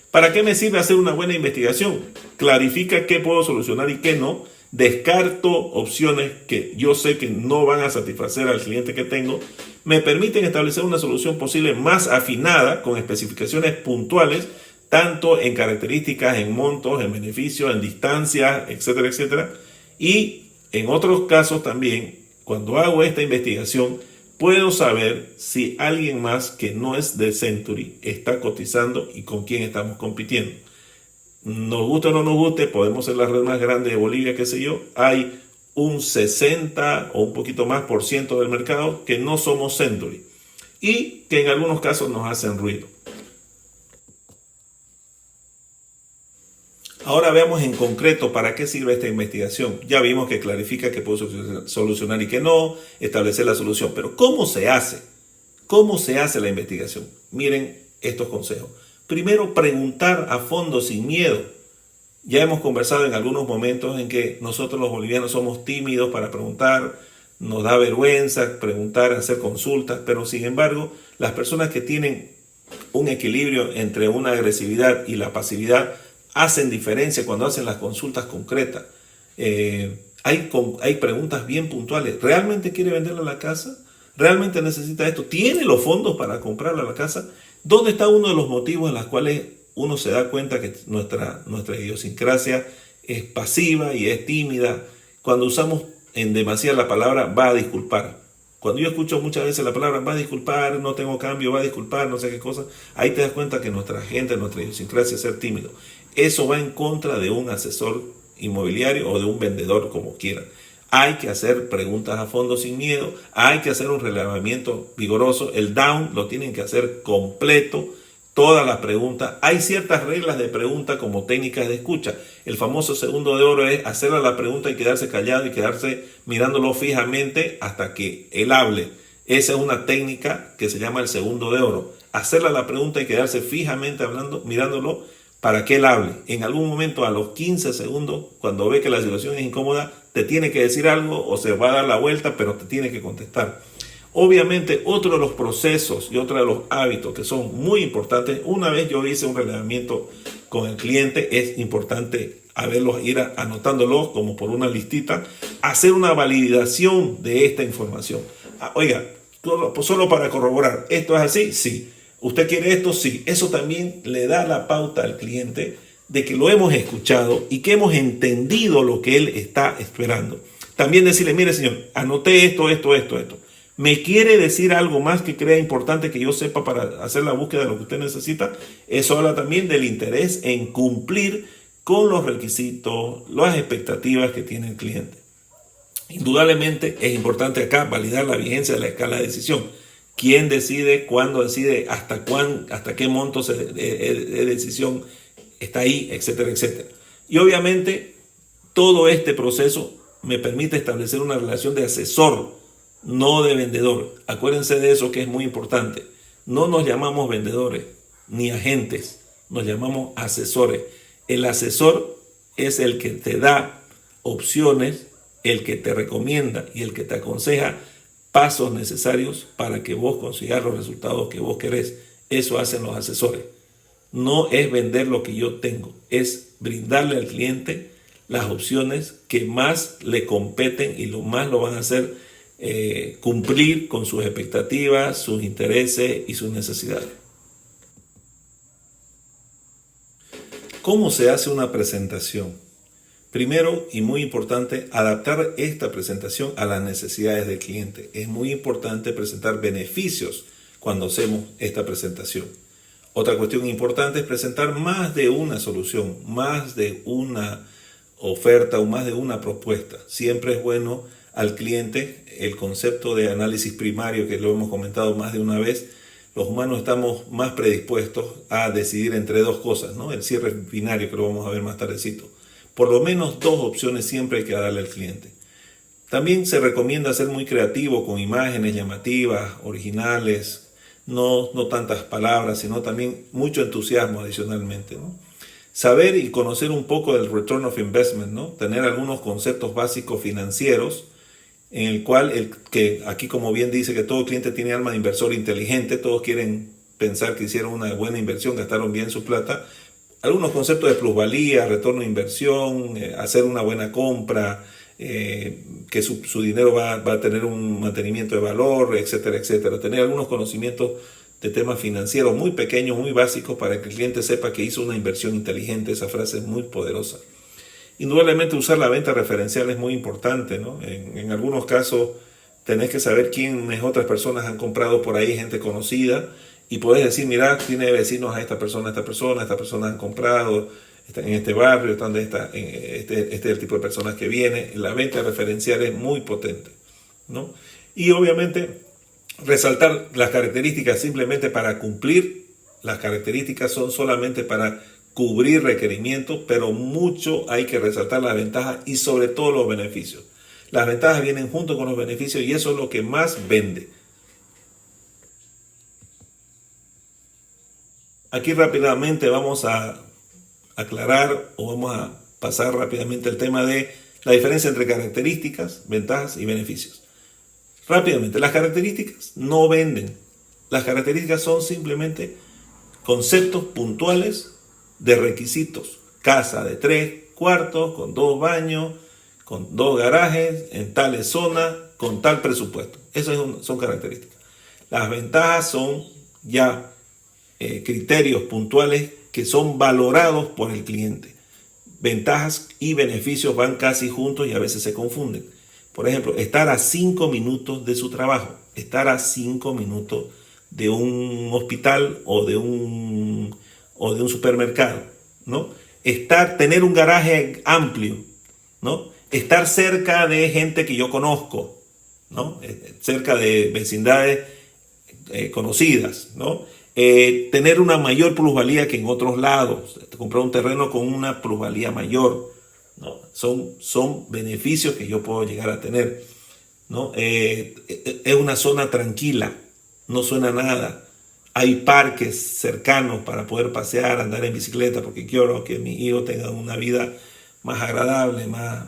¿Para qué me sirve hacer una buena investigación? Clarifica qué puedo solucionar y qué no. Descarto opciones que yo sé que no van a satisfacer al cliente que tengo. Me permiten establecer una solución posible más afinada con especificaciones puntuales, tanto en características, en montos, en beneficios, en distancias, etcétera, etcétera. Y en otros casos también, cuando hago esta investigación, puedo saber si alguien más que no es de Century está cotizando y con quién estamos compitiendo. Nos guste o no nos guste, podemos ser la red más grande de Bolivia, qué sé yo. Hay un 60 o un poquito más por ciento del mercado que no somos Century y que en algunos casos nos hacen ruido. Ahora veamos en concreto para qué sirve esta investigación. Ya vimos que clarifica que puedo solucionar y que no, establecer la solución. Pero ¿cómo se hace? ¿Cómo se hace la investigación? Miren estos consejos. Primero, preguntar a fondo sin miedo. Ya hemos conversado en algunos momentos en que nosotros los bolivianos somos tímidos para preguntar, nos da vergüenza preguntar, hacer consultas, pero sin embargo, las personas que tienen un equilibrio entre una agresividad y la pasividad hacen diferencia cuando hacen las consultas concretas. Hay preguntas bien puntuales. ¿Realmente quiere venderle la casa? ¿Realmente necesita esto? ¿Tiene los fondos para comprarle la casa? ¿Dónde está uno de los motivos en los cuales uno se da cuenta que nuestra idiosincrasia es pasiva y es tímida? Cuando usamos en demasía la palabra va a disculpar. Cuando yo escucho muchas veces la palabra va a disculpar, no tengo cambio, va a disculpar, no sé qué cosa, ahí te das cuenta que nuestra gente, nuestra idiosincrasia es ser tímido. Eso va en contra de un asesor inmobiliario o de un vendedor, como quieran. Hay que hacer preguntas a fondo sin miedo, hay que hacer un relevamiento vigoroso, el down lo tienen que hacer completo, todas las preguntas. Hay ciertas reglas de pregunta como técnicas de escucha. El famoso segundo de oro es hacerle la pregunta y quedarse callado y quedarse mirándolo fijamente hasta que él hable. Esa es una técnica que se llama el segundo de oro. Hacerle la pregunta y quedarse fijamente mirándolo para que él hable. En algún momento, a los 15 segundos, cuando ve que la situación es incómoda, te tiene que decir algo o se va a dar la vuelta, pero te tiene que contestar. Obviamente, otro de los procesos y otro de los hábitos que son muy importantes, una vez yo hice un relevamiento con el cliente, es importante ir anotándolos como por una listita, hacer una validación de esta información. Oiga, solo para corroborar, ¿esto es así? Sí. ¿Usted quiere esto? Sí. Eso también le da la pauta al cliente de que lo hemos escuchado y que hemos entendido lo que él está esperando. También decirle, mire señor, anoté esto. ¿Me quiere decir algo más que crea importante que yo sepa para hacer la búsqueda de lo que usted necesita? Eso habla también del interés en cumplir con los requisitos, las expectativas que tiene el cliente. Indudablemente es importante acá validar la vigencia de la escala de decisión. ¿Quién decide? ¿Cuándo decide? ¿Hasta qué monto de decisión está ahí? Etcétera, etcétera. Y obviamente todo este proceso me permite establecer una relación de asesor, no de vendedor. Acuérdense de eso, que es muy importante. No nos llamamos vendedores ni agentes, nos llamamos asesores. El asesor es el que te da opciones, el que te recomienda y el que te aconseja pasos necesarios para que vos consigas los resultados que vos querés. Eso hacen los asesores. No es vender lo que yo tengo, es brindarle al cliente las opciones que más le competen y lo más lo van a hacer cumplir con sus expectativas, sus intereses y sus necesidades. ¿Cómo se hace una presentación? Primero, y muy importante, adaptar esta presentación a las necesidades del cliente. Es muy importante presentar beneficios cuando hacemos esta presentación. Otra cuestión importante es presentar más de una solución, más de una oferta o más de una propuesta. Siempre es bueno al cliente el concepto de análisis primario, que lo hemos comentado más de una vez. Los humanos estamos más predispuestos a decidir entre dos cosas, ¿no? El cierre binario, que lo vamos a ver más tardecito. Por lo menos dos opciones siempre hay que darle al cliente. También se recomienda ser muy creativo con imágenes llamativas, originales, no tantas palabras, sino también mucho entusiasmo adicionalmente, ¿no? Saber y conocer un poco del return of investment, ¿no? Tener algunos conceptos básicos financieros, en el cual, que aquí como bien dice que todo cliente tiene alma de inversor inteligente, todos quieren pensar que hicieron una buena inversión, gastaron bien su plata. Algunos conceptos de plusvalía, retorno de inversión, hacer una buena compra, que su dinero va a tener un mantenimiento de valor, etcétera, etcétera. Tener algunos conocimientos de temas financieros muy pequeños, muy básicos, para que el cliente sepa que hizo una inversión inteligente. Esa frase es muy poderosa. Indudablemente usar la venta referencial es muy importante, ¿no? En algunos casos tenés que saber quiénes otras personas han comprado por ahí, gente conocida, y podés decir, mira, tiene vecinos a esta persona han comprado en este barrio, este es el tipo de personas que viene. La venta referencial es muy potente, ¿no? Y obviamente resaltar las características simplemente para cumplir. Las características son solamente para cubrir requerimientos, pero mucho hay que resaltar las ventajas y sobre todo los beneficios. Las ventajas vienen junto con los beneficios y eso es lo que más vende. Aquí rápidamente vamos a aclarar o vamos a pasar rápidamente el tema de la diferencia entre características, ventajas y beneficios. Rápidamente, las características no venden. Las características son simplemente conceptos puntuales de requisitos. Casa de 3 cuartos, con 2 baños, con 2 garajes, en tales zonas, con tal presupuesto. Esas son características. Las ventajas son ya criterios puntuales que son valorados por el cliente. Ventajas y beneficios van casi juntos y a veces se confunden. Por ejemplo, estar a 5 minutos de su trabajo, estar a 5 minutos de un hospital o de un supermercado, ¿no? Tener un garaje amplio, ¿no? Estar cerca de gente que yo conozco, ¿no? Cerca de vecindades conocidas, ¿no? Tener una mayor plusvalía que en otros lados, comprar un terreno con una plusvalía mayor, ¿no? Son beneficios que yo puedo llegar a tener, ¿no? Es una zona tranquila, no suena nada. Hay parques cercanos para poder pasear, andar en bicicleta, porque quiero que mis hijos tengan una vida más agradable, más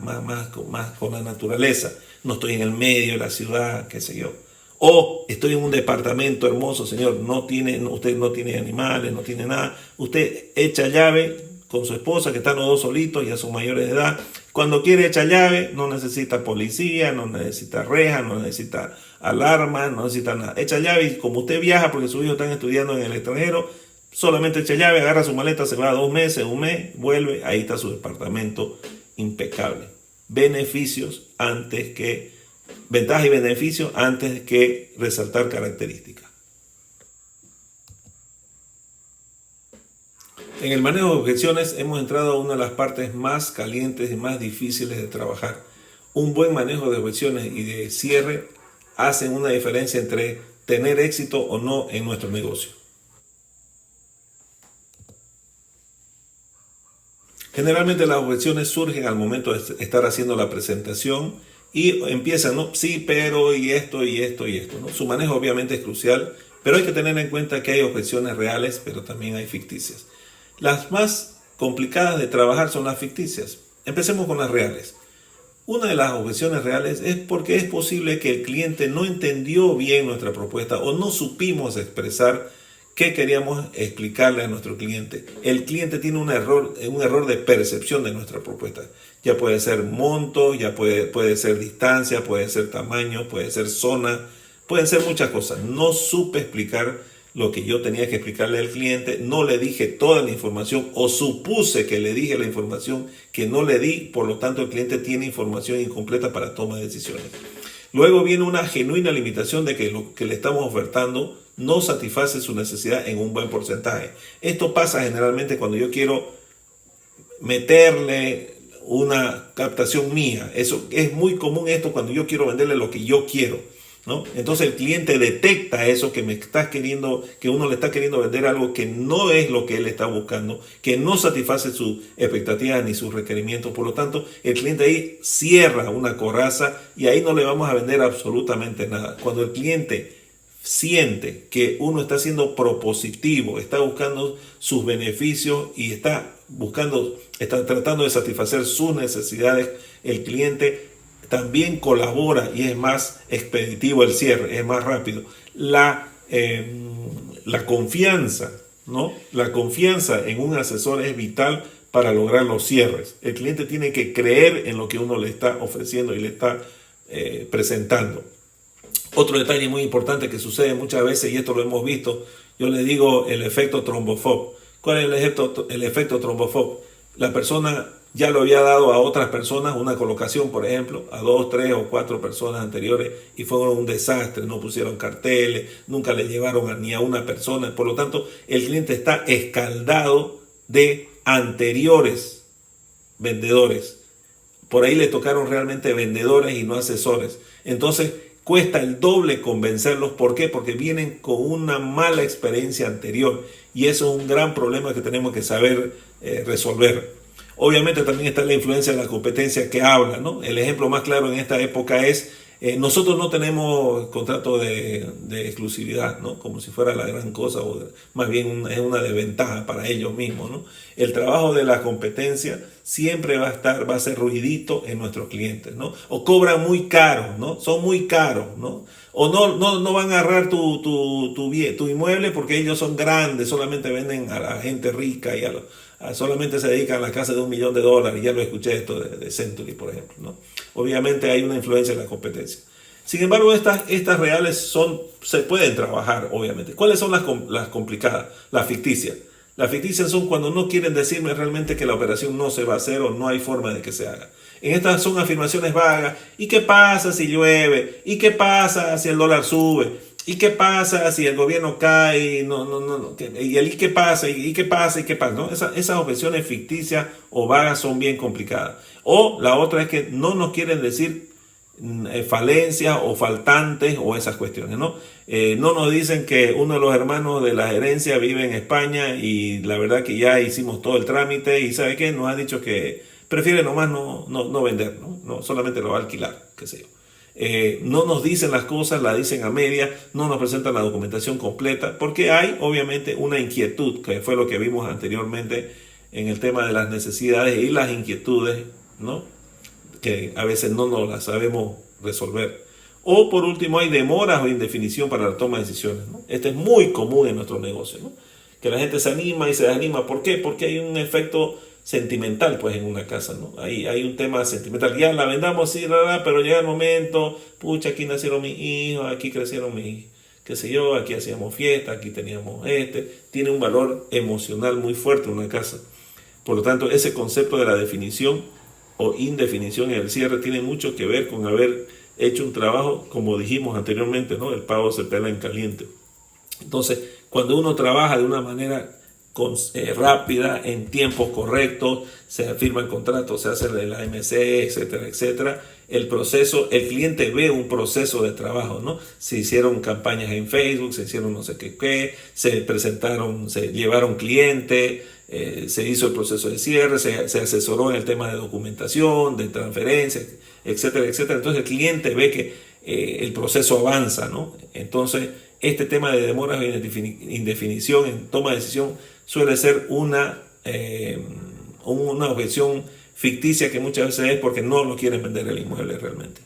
con la naturaleza. No estoy en el medio de la ciudad, qué sé yo. O estoy en un departamento hermoso, señor, usted no tiene animales, no tiene nada. Usted echa llave con su esposa, que están los dos solitos, ya son mayores de edad. Cuando quiere echar llave, no necesita policía, no necesita reja, no necesita alarma, no necesita nada. Echa llave y como usted viaja porque sus hijos están estudiando en el extranjero, solamente echa llave, agarra su maleta, se va 2 meses, 1 mes, vuelve, ahí está su departamento impecable. Ventaja y beneficio antes que resaltar características. En el manejo de objeciones hemos entrado a una de las partes más calientes y más difíciles de trabajar. Un buen manejo de objeciones y de cierre hacen una diferencia entre tener éxito o no en nuestro negocio. Generalmente las objeciones surgen al momento de estar haciendo la presentación y empiezan, ¿no? Sí, pero y esto, ¿no? Su manejo obviamente es crucial, pero hay que tener en cuenta que hay objeciones reales, pero también hay ficticias. Las más complicadas de trabajar son las ficticias. Empecemos con las reales. Una de las objeciones reales es porque es posible que el cliente no entendió bien nuestra propuesta o no supimos expresar qué queríamos explicarle a nuestro cliente. El cliente tiene un error de percepción de nuestra propuesta. Ya puede ser monto, ya puede ser distancia, puede ser tamaño, puede ser zona, pueden ser muchas cosas. No supe explicar lo que yo tenía que explicarle al cliente, no le dije toda la información o supuse que le dije la información que no le di, por lo tanto el cliente tiene información incompleta para toma de decisiones. Luego viene una genuina limitación de que lo que le estamos ofertando no satisface su necesidad en un buen porcentaje. Esto pasa generalmente cuando yo quiero meterle una captación mía. Eso es muy común esto cuando yo quiero venderle lo que yo quiero, ¿no? Entonces el cliente detecta eso que uno le está queriendo vender algo que no es lo que él está buscando, que no satisface sus expectativas ni sus requerimientos. Por lo tanto, el cliente ahí cierra una coraza y ahí no le vamos a vender absolutamente nada. Cuando el cliente siente que uno está siendo propositivo, está buscando sus beneficios y está tratando de satisfacer sus necesidades, el cliente también colabora y es más expeditivo el cierre, es más rápido. La confianza, ¿no? La confianza en un asesor es vital para lograr los cierres. El cliente tiene que creer en lo que uno le está ofreciendo y le está presentando. Otro detalle muy importante que sucede muchas veces, y esto lo hemos visto, yo le digo el efecto trombofob. ¿Cuál es el efecto trombofob? La persona ya lo había dado a otras personas, una colocación, por ejemplo, a 2, 3 o 4 personas anteriores y fueron un desastre, no pusieron carteles, nunca le llevaron ni a una persona. Por lo tanto, el cliente está escaldado de anteriores vendedores. Por ahí le tocaron realmente vendedores y no asesores. Entonces, cuesta el doble convencerlos. ¿Por qué? Porque vienen con una mala experiencia anterior y eso es un gran problema que tenemos que saber resolver. Obviamente también está la influencia de la competencia que habla, ¿no? El ejemplo más claro en esta época es, nosotros no tenemos contrato de exclusividad, ¿no? Como si fuera la gran cosa, o más bien es una desventaja para ellos mismos, ¿no? El trabajo de la competencia siempre va a ser ruidito en nuestros clientes, ¿no? O cobran muy caro, ¿no? Son muy caros, ¿no? O no van a agarrar tu inmueble porque ellos son grandes, solamente venden a la gente rica y solamente se dedican a la casa de $1 millón. Ya lo escuché esto de Century, por ejemplo, ¿no? Obviamente hay una influencia en la competencia. Sin embargo, estas reales se pueden trabajar, obviamente. ¿Cuáles son las complicadas? Las ficticias. Las ficticias son cuando no quieren decirme realmente que la operación no se va a hacer o no hay forma de que se haga. En estas son afirmaciones vagas. ¿Y qué pasa si llueve? ¿Y qué pasa si el dólar sube? ¿Y qué pasa si el gobierno cae? ¿Y qué pasa? ¿Y qué pasa? ¿Y qué pasa? ¿No? Esas objeciones ficticias o vagas son bien complicadas. O la otra es que no nos quieren decir falencias o faltantes o esas cuestiones, ¿no? No nos dicen que uno de los hermanos de la gerencia vive en España y la verdad que ya hicimos todo el trámite y ¿sabe qué? Nos ha dicho que prefiere nomás no vender, ¿no? Solamente lo va a alquilar, qué sé yo. No nos dicen las cosas, las dicen a media, no nos presentan la documentación completa, porque hay obviamente una inquietud, que fue lo que vimos anteriormente en el tema de las necesidades y las inquietudes, ¿no? Que a veces no nos las sabemos resolver. O por último hay demoras o indefinición para la toma de decisiones, ¿no? Este es muy común en nuestro negocio, ¿no? Que la gente se anima y se desanima. ¿Por qué? Porque hay un efecto sentimental pues en una casa, ¿no? Hay un tema sentimental. Ya la vendamos, sí, pero llega el momento, pucha, aquí nacieron mis hijos, aquí crecieron mis, qué sé yo, aquí hacíamos fiesta, aquí teníamos tiene un valor emocional muy fuerte una casa. Por lo tanto, ese concepto de la definición o indefinición en el cierre tiene mucho que ver con haber hecho un trabajo, como dijimos anteriormente, ¿no? El pavo se pela en caliente. Entonces, cuando uno trabaja de una manera rápida, en tiempos correctos, se firma el contrato, se hace la MC, etcétera, etcétera. El proceso, el cliente ve un proceso de trabajo, ¿no? Se hicieron campañas en Facebook, se hicieron no sé qué, se presentaron, se llevaron clientes, se hizo el proceso de cierre, se asesoró en el tema de documentación, de transferencia, etcétera, etcétera. Entonces el cliente ve que el proceso avanza, ¿no? Entonces este tema de demoras e indefinición en toma de decisión suele ser una objeción ficticia que muchas veces es porque no lo quieren vender el inmueble realmente.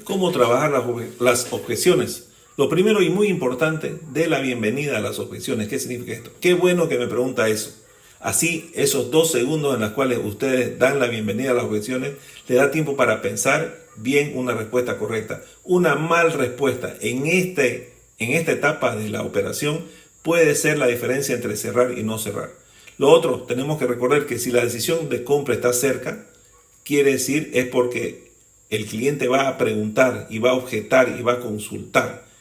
¿Cómo trabajar las objeciones? Lo primero y muy importante de la bienvenida a las objeciones. ¿Qué significa esto? Qué bueno que me pregunta eso. Así, esos 2 segundos en los cuales ustedes dan la bienvenida a las objeciones, le da tiempo para pensar bien una respuesta correcta. Una mal respuesta en esta etapa de la operación puede ser la diferencia entre cerrar y no cerrar. Lo otro, tenemos que recordar que si la decisión de compra está cerca, quiere decir es porque el cliente va a preguntar y va a objetar y va a consultar.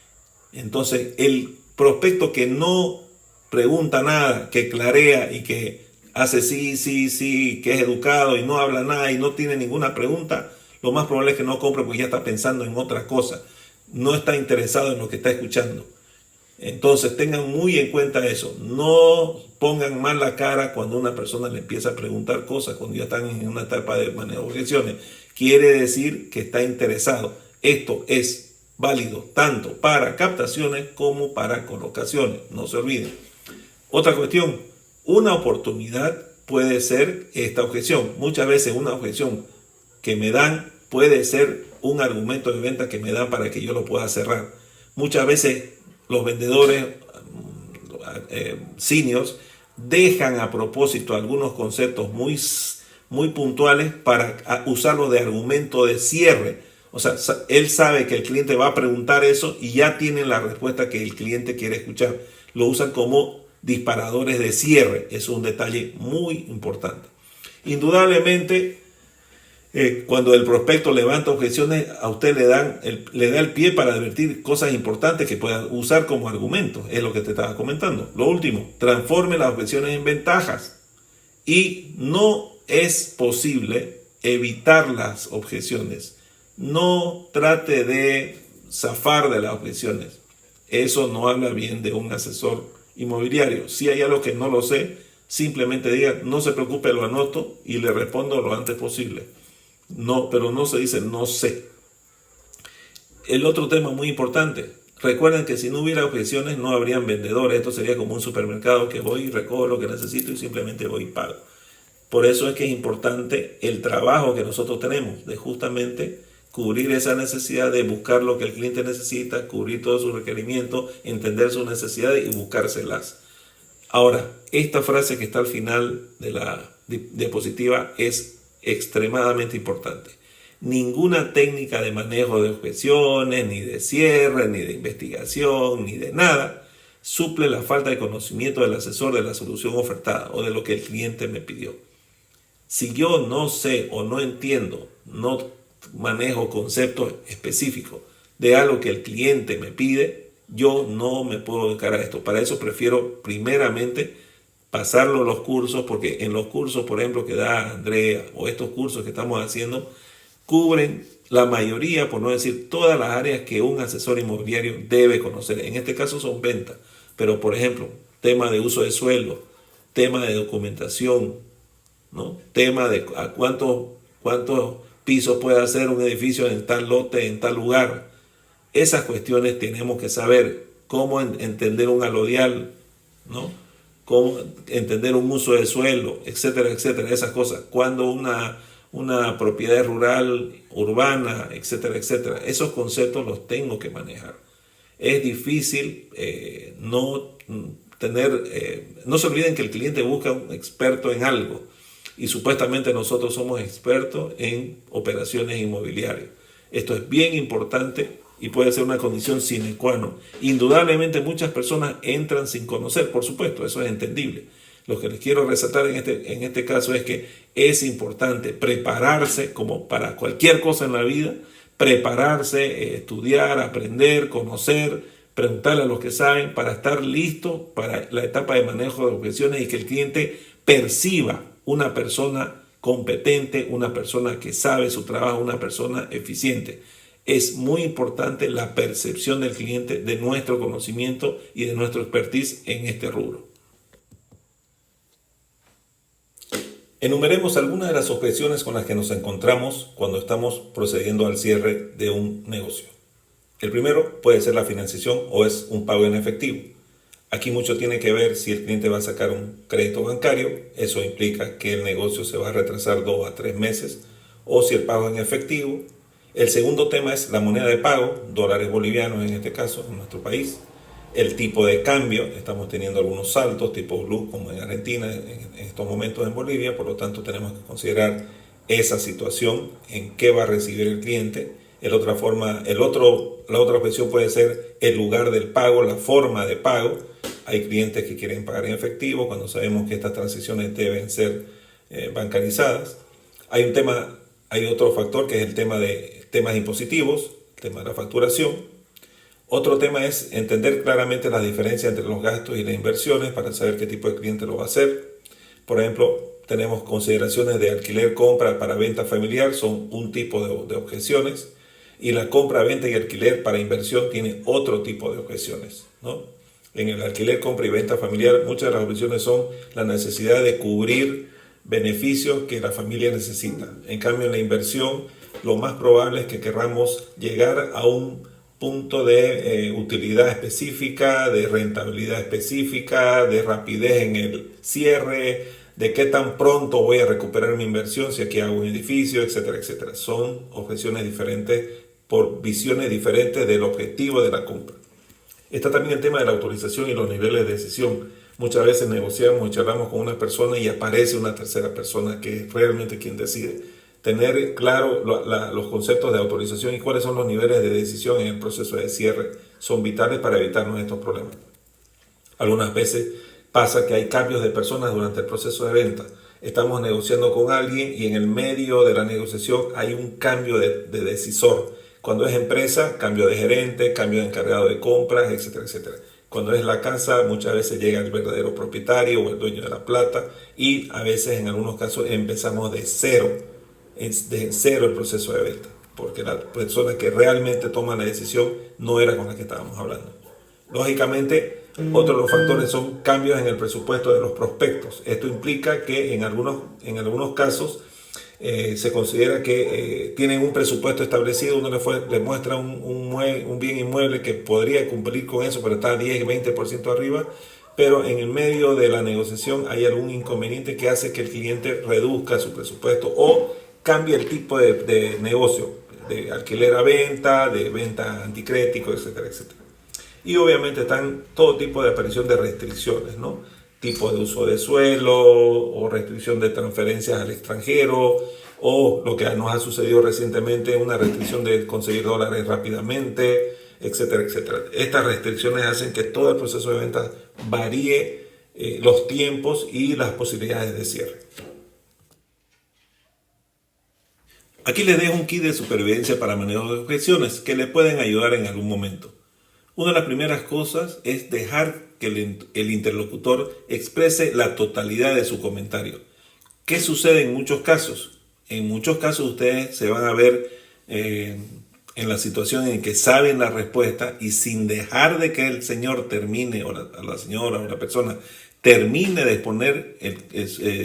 Entonces, el prospecto que no pregunta nada, que clarea y que hace sí, que es educado y no habla nada y no tiene ninguna pregunta, lo más probable es que no compre porque ya está pensando en otra cosa. No está interesado en lo que está escuchando. Entonces tengan muy en cuenta eso. No pongan mal la cara cuando una persona le empieza a preguntar cosas, cuando ya están en una etapa de manejo de objeciones. Quiere decir que está interesado. Esto es válido tanto para captaciones como para colocaciones. No se olviden. Otra cuestión, una oportunidad puede ser esta objeción. Muchas veces una objeción que me dan puede ser un argumento de venta que me dan para que yo lo pueda cerrar. Muchas veces los vendedores seniors dejan a propósito algunos conceptos muy puntuales para usarlo de argumento de cierre. O sea, él sabe que el cliente va a preguntar eso y ya tienen la respuesta que el cliente quiere escuchar. Lo usan como disparadores de cierre. Es un detalle muy importante. Indudablemente, cuando el prospecto levanta objeciones, a usted le da el pie para advertir cosas importantes que pueda usar como argumento. Es lo que te estaba comentando. Lo último, transforme las objeciones en ventajas. Y no es posible evitar las objeciones. No trate de zafar de las objeciones. Eso no habla bien de un asesor inmobiliario. Si hay algo que no lo sé, simplemente diga, no se preocupe, lo anoto y le respondo lo antes posible. No, pero no se dice no sé. El otro tema muy importante, recuerden que si no hubiera objeciones no habrían vendedores. Esto sería como un supermercado que voy y recojo lo que necesito y simplemente voy y pago. Por eso es que es importante el trabajo que nosotros tenemos de justamente cubrir esa necesidad de buscar lo que el cliente necesita, cubrir todos sus requerimientos, entender sus necesidades y buscárselas. Ahora, esta frase que está al final de la diapositiva es extremadamente importante. Ninguna técnica de manejo de objeciones, ni de cierre, ni de investigación, ni de nada, suple la falta de conocimiento del asesor de la solución ofertada o de lo que el cliente me pidió. Si yo no sé o no entiendo, no manejo conceptos específicos de algo que el cliente me pide, yo no me puedo dedicar a esto. Para eso prefiero primeramente pasarlo a los cursos, porque en los cursos, por ejemplo, que da Andrea o estos cursos que estamos haciendo, cubren la mayoría, por no decir todas las áreas que un asesor inmobiliario debe conocer. En este caso son ventas, pero por ejemplo, tema de uso de suelo, tema de documentación, ¿no? Tema de a cuántos pisos puede hacer un edificio en tal lote, en tal lugar. Esas cuestiones tenemos que saber cómo entender un alodial, ¿no? Cómo entender un uso de suelo, etcétera, etcétera, esas cosas. Cuando una propiedad rural, urbana, etcétera, etcétera. Esos conceptos los tengo que manejar. Es difícil no se olviden que el cliente busca un experto en algo y supuestamente nosotros somos expertos en operaciones inmobiliarias. Esto es bien importante y puede ser una condición sine qua non. Indudablemente muchas personas entran sin conocer, por supuesto, eso es entendible. Lo que les quiero resaltar en este caso es que es importante prepararse, como para cualquier cosa en la vida, prepararse, estudiar, aprender, conocer, preguntarle a los que saben para estar listo para la etapa de manejo de objeciones y que el cliente perciba una persona competente, una persona que sabe su trabajo, una persona eficiente. Es muy importante la percepción del cliente de nuestro conocimiento y de nuestro expertise en este rubro. Enumeremos algunas de las objeciones con las que nos encontramos cuando estamos procediendo al cierre de un negocio. El primero puede ser la financiación o es un pago en efectivo. Aquí mucho tiene que ver si el cliente va a sacar un crédito bancario, eso implica que el negocio se va a retrasar 2 a 3 meses, o si el pago en efectivo. El segundo tema es la moneda de pago, dólares bolivianos en este caso, en nuestro país. El tipo de cambio, estamos teniendo algunos saltos tipo blue como en Argentina en estos momentos en Bolivia, por lo tanto tenemos que considerar esa situación, en qué va a recibir el cliente. La otra opción puede ser el lugar del pago, la forma de pago. Hay clientes que quieren pagar en efectivo cuando sabemos que estas transiciones deben ser bancarizadas. Hay otro factor que es el tema de temas impositivos, el tema de la facturación. Otro tema es entender claramente la diferencia entre los gastos y las inversiones para saber qué tipo de cliente lo va a hacer. Por ejemplo, tenemos consideraciones de alquiler, compra para venta familiar, son un tipo de objeciones. Y la compra, venta y alquiler para inversión tiene otro tipo de objeciones, ¿no? En el alquiler, compra y venta familiar, muchas de las objeciones son la necesidad de cubrir beneficios que la familia necesita. En cambio, en la inversión, lo más probable es que querramos llegar a un punto de utilidad específica, de rentabilidad específica, de rapidez en el cierre, de qué tan pronto voy a recuperar mi inversión si aquí hago un edificio, etcétera, etcétera. Son objeciones diferentes por visiones diferentes del objetivo de la compra. Está también el tema de la autorización y los niveles de decisión. Muchas veces negociamos y charlamos con una persona y aparece una tercera persona que es realmente quien decide. Tener claro los conceptos de autorización y cuáles son los niveles de decisión en el proceso de cierre son vitales para evitarnos estos problemas. Algunas veces pasa que hay cambios de personas durante el proceso de venta. Estamos negociando con alguien y en el medio de la negociación hay un cambio de decisor. Cuando es empresa, cambio de gerente, cambio de encargado de compras, etcétera, etcétera. Cuando es la casa, muchas veces llega el verdadero propietario o el dueño de la plata y a veces en algunos casos empezamos de cero el proceso de venta, porque la persona que realmente toma la decisión no era con la que estábamos hablando. Lógicamente, otro de los factores son cambios en el presupuesto de los prospectos. Esto implica que en algunos casos se considera que tienen un presupuesto establecido, uno le muestra un bien inmueble que podría cumplir con eso, pero está 10-20% arriba, pero en el medio de la negociación hay algún inconveniente que hace que el cliente reduzca su presupuesto o cambie el tipo de negocio, de alquiler a venta, de venta anticrético, etcétera, etcétera. Y obviamente están todo tipo de aparición de restricciones, ¿no? Tipo de uso de suelo o restricción de transferencias al extranjero o lo que nos ha sucedido recientemente, una restricción de conseguir dólares rápidamente, etcétera, etcétera. Estas restricciones hacen que todo el proceso de venta varíe los tiempos y las posibilidades de cierre. Aquí les dejo un kit de supervivencia para manejo de objeciones que le pueden ayudar en algún momento. Una de las primeras cosas es dejar que el interlocutor exprese la totalidad de su comentario. ¿Qué sucede en muchos casos? En muchos casos ustedes se van a ver en la situación en que saben la respuesta y sin dejar de que el señor termine, o la señora o la persona termine de exponer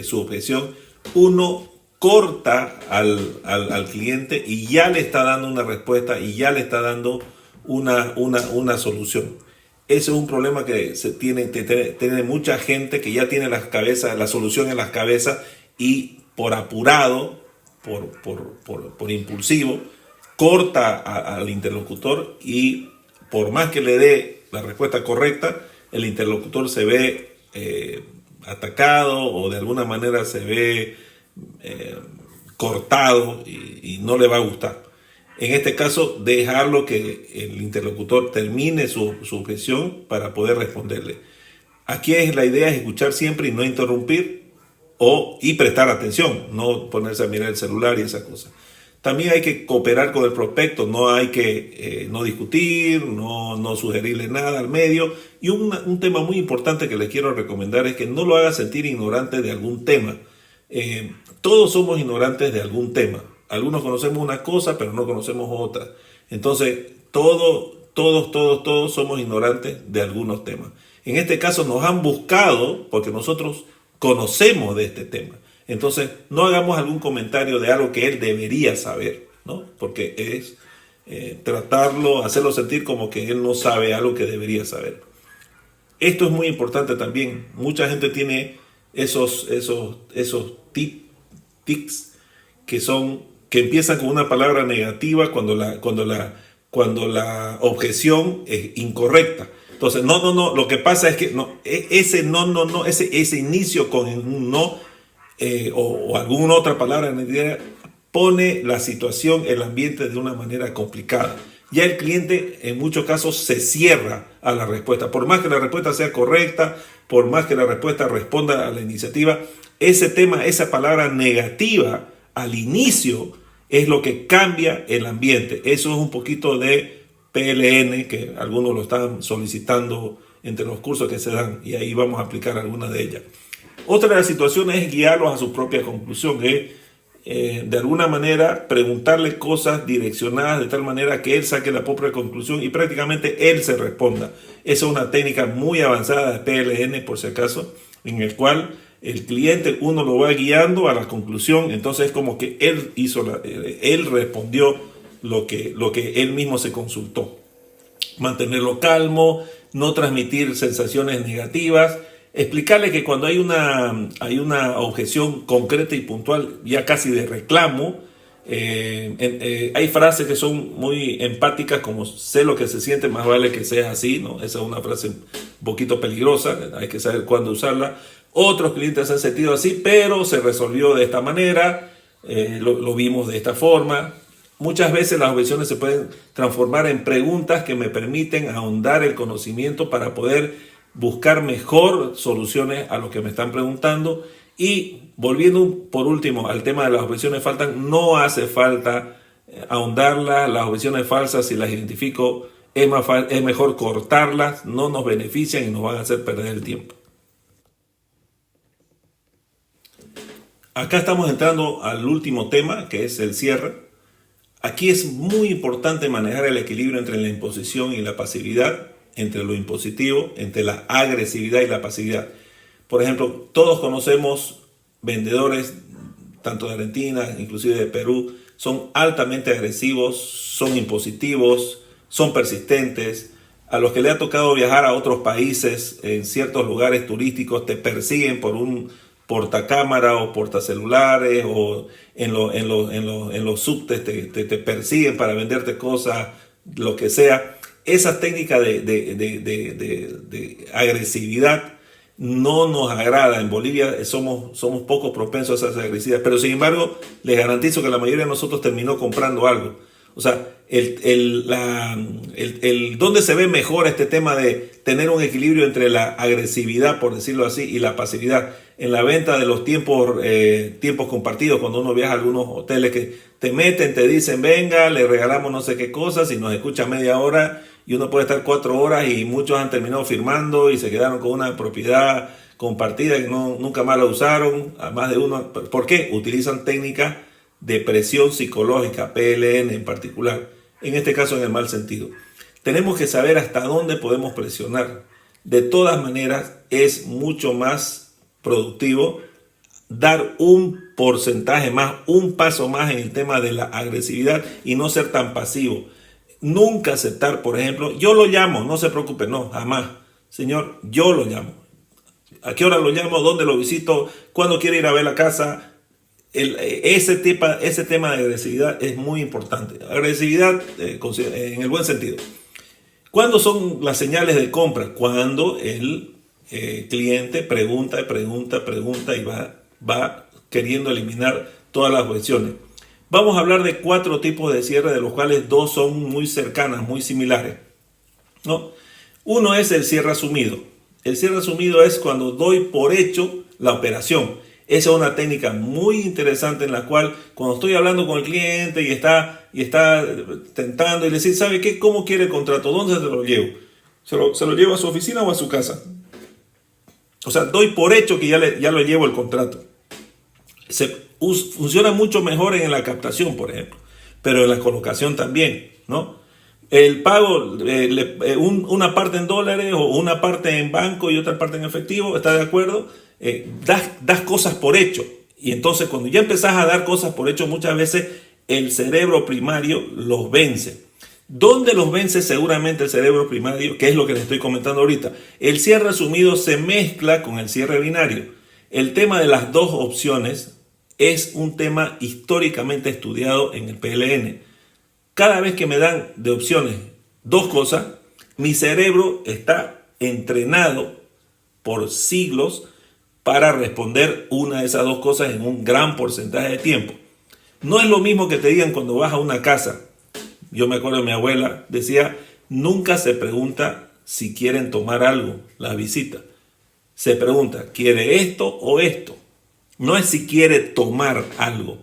su objeción, uno corta al cliente y ya le está dando una respuesta y ya le está dando una solución. Ese es un problema que tiene mucha gente que ya tiene la solución en las cabezas y por por impulsivo, corta al interlocutor y por más que le dé la respuesta correcta, el interlocutor se ve atacado o de alguna manera se ve cortado y no le va a gustar. En este caso, dejarlo que el interlocutor termine su objeción para poder responderle. Aquí es la idea es escuchar siempre y no interrumpir y prestar atención, no ponerse a mirar el celular y esas cosas. También hay que cooperar con el prospecto, no hay que no discutir, no sugerirle nada al medio. Y un tema muy importante que les quiero recomendar es que no lo haga sentir ignorante de algún tema. Todos somos ignorantes de algún tema. Algunos conocemos una cosa, pero no conocemos otra. Entonces, todos somos ignorantes de algunos temas. En este caso nos han buscado porque nosotros conocemos de este tema. Entonces, no hagamos algún comentario de algo que él debería saber, ¿no? Porque es tratarlo, hacerlo sentir como que él no sabe algo que debería saber. Esto es muy importante también. Mucha gente tiene esos tics que empiezan con una palabra negativa cuando la objeción es incorrecta. Entonces, no, lo que pasa es que ese inicio con un no o alguna otra palabra pone la situación, el ambiente de una manera complicada. Ya el cliente en muchos casos se cierra a la respuesta. Por más que la respuesta sea correcta, por más que la respuesta responda a la iniciativa, ese tema, esa palabra negativa al inicio es lo que cambia el ambiente. Eso es un poquito de PLN que algunos lo están solicitando entre los cursos que se dan y ahí vamos a aplicar algunas de ellas. Otra de las situaciones es guiarlos a su propia conclusión, de alguna manera preguntarle cosas direccionadas de tal manera que él saque la propia conclusión y prácticamente él se responda. Esa es una técnica muy avanzada de PLN, por si acaso, en el cual el cliente uno lo va guiando a la conclusión, entonces es como que él respondió lo que él mismo se consultó. Mantenerlo calmo, no transmitir sensaciones negativas, explicarle que cuando hay una objeción concreta y puntual, ya casi de reclamo, hay frases que son muy empáticas, como sé lo que se siente, más vale que sea así, ¿no? Esa es una frase un poquito peligrosa, hay que saber cuándo usarla. Otros clientes han sentido así, pero se resolvió de esta manera, lo vimos de esta forma. Muchas veces las objeciones se pueden transformar en preguntas que me permiten ahondar el conocimiento para poder buscar mejor soluciones a lo que me están preguntando. Y volviendo por último al tema de las objeciones falsas, no hace falta ahondarlas. Las objeciones falsas, si las identifico, es mejor cortarlas, no nos benefician y nos van a hacer perder el tiempo. Acá estamos entrando al último tema, que es el cierre. Aquí es muy importante manejar el equilibrio entre la imposición y la pasividad, entre lo impositivo, entre la agresividad y la pasividad. Por ejemplo, todos conocemos vendedores, tanto de Argentina, inclusive de Perú, son altamente agresivos, son impositivos, son persistentes. A los que le ha tocado viajar a otros países, en ciertos lugares turísticos, te persiguen por un portacámara o portacelulares, o en los subtes te persiguen para venderte cosas, lo que sea. Esa técnica de agresividad no nos agrada. En Bolivia somos poco propensos a esa agresividad, pero sin embargo les garantizo que la mayoría de nosotros terminó comprando algo. O sea, ¿dónde se ve mejor este tema de tener un equilibrio entre la agresividad, por decirlo así, y la pasividad? En la venta de los tiempos compartidos, cuando uno viaja a algunos hoteles que te meten, te dicen, venga, le regalamos no sé qué cosas, y nos escucha media hora, y uno puede estar 4 horas, y muchos han terminado firmando y se quedaron con una propiedad compartida que nunca más la usaron, a más de uno. ¿Por qué? Utilizan técnicas de presión psicológica, PLN en particular, en este caso en el mal sentido. Tenemos que saber hasta dónde podemos presionar. De todas maneras, es mucho más productivo dar un porcentaje más, un paso más en el tema de la agresividad y no ser tan pasivo. Nunca aceptar, por ejemplo, yo lo llamo, no se preocupe, no, jamás. Señor, yo lo llamo. ¿A qué hora lo llamo? ¿Dónde lo visito? ¿Cuándo quiere ir a ver la casa? ese tema de agresividad es muy importante. Agresividad en el buen sentido. ¿Cuándo son las señales de compra? Cuando el cliente pregunta y va queriendo eliminar todas las objeciones. Vamos a hablar de 4 tipos de cierre, de los cuales 2 son muy cercanas, muy similares, ¿no? Uno es el cierre asumido. El cierre asumido es cuando doy por hecho la operación. Esa es una técnica muy interesante en la cual cuando estoy hablando con el cliente y está tentando y decir, ¿sabe qué? ¿Cómo quiere el contrato? ¿Dónde se lo llevo? ¿Se lo llevo a su oficina o a su casa? O sea, doy por hecho que ya lo llevo el contrato. Funciona mucho mejor en la captación, por ejemplo, pero en la colocación también, ¿no? El pago, una parte en dólares o una parte en banco y otra parte en efectivo, ¿estás de acuerdo? Das cosas por hecho. Y entonces cuando ya empezás a dar cosas por hecho, muchas veces el cerebro primario los vence. ¿Dónde los vence seguramente el cerebro primario? Que es lo que les estoy comentando ahorita. El cierre asumido se mezcla con el cierre binario. El tema de las 2 opciones es un tema históricamente estudiado en el PLN. Cada vez que me dan de opciones 2 cosas, mi cerebro está entrenado por siglos para responder una de esas 2 cosas en un gran porcentaje de tiempo. No es lo mismo que te digan cuando vas a una casa. Yo me acuerdo de mi abuela, decía, nunca se pregunta si quieren tomar algo, la visita. Se pregunta, ¿quiere esto o esto? No es si quiere tomar algo,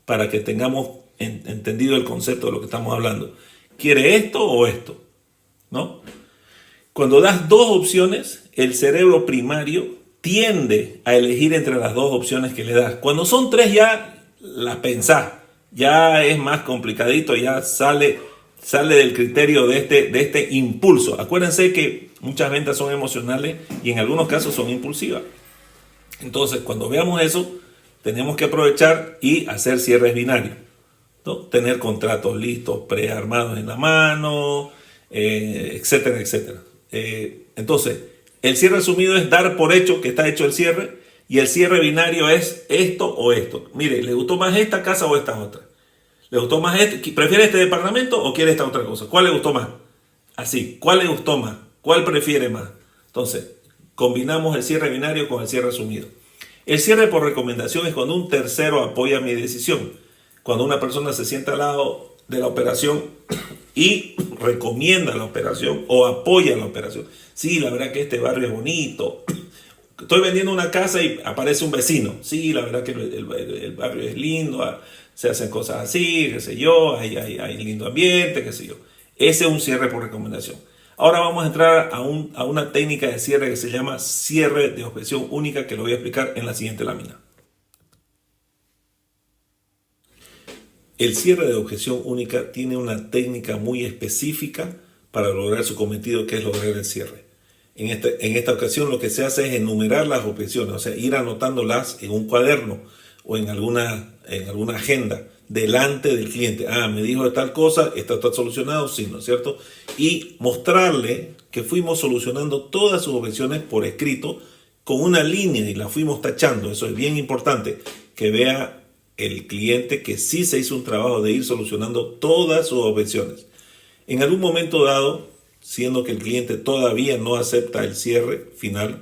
para que tengamos entendido el concepto de lo que estamos hablando. ¿Quiere esto o esto? ¿No? Cuando das 2 opciones, el cerebro primario tiende a elegir entre las 2 opciones que le das. Cuando son 3 ya las pensás, ya es más complicadito, ya sale del criterio de este impulso. Acuérdense que muchas ventas son emocionales y en algunos casos son impulsivas. Entonces, cuando veamos eso, tenemos que aprovechar y hacer cierres binarios, ¿no? Tener contratos listos, prearmados en la mano, etcétera, etcétera. Entonces, el cierre asumido es dar por hecho que está hecho el cierre, y el cierre binario es esto o esto. Mire, ¿le gustó más esta casa o esta otra? ¿Le gustó más este? ¿Prefiere este departamento o quiere esta otra cosa? ¿Cuál le gustó más? Así, ¿cuál le gustó más? ¿Cuál prefiere más? Entonces, combinamos el cierre binario con el cierre asumido. El cierre por recomendación es cuando un tercero apoya mi decisión. Cuando una persona se sienta al lado de la operación y recomienda la operación o apoya la operación. Sí, la verdad que este barrio es bonito. Estoy vendiendo una casa y aparece un vecino. Sí, la verdad que el barrio es lindo, se hacen cosas así, qué sé yo, hay lindo ambiente, qué sé yo. Ese es un cierre por recomendación. Ahora vamos a entrar a una técnica de cierre que se llama cierre de objeción única, que lo voy a explicar en la siguiente lámina. El cierre de objeción única tiene una técnica muy específica para lograr su cometido, que es lograr el cierre. En esta ocasión lo que se hace es enumerar las objeciones, o sea, ir anotándolas en un cuaderno o en alguna agenda delante del cliente. Me dijo de tal cosa, esto está solucionado, sí, ¿no es cierto? Y mostrarle que fuimos solucionando todas sus objeciones por escrito con una línea y la fuimos tachando. Eso es bien importante, que vea el cliente que sí se hizo un trabajo de ir solucionando todas sus objeciones. En algún momento dado, siendo que el cliente todavía no acepta el cierre final,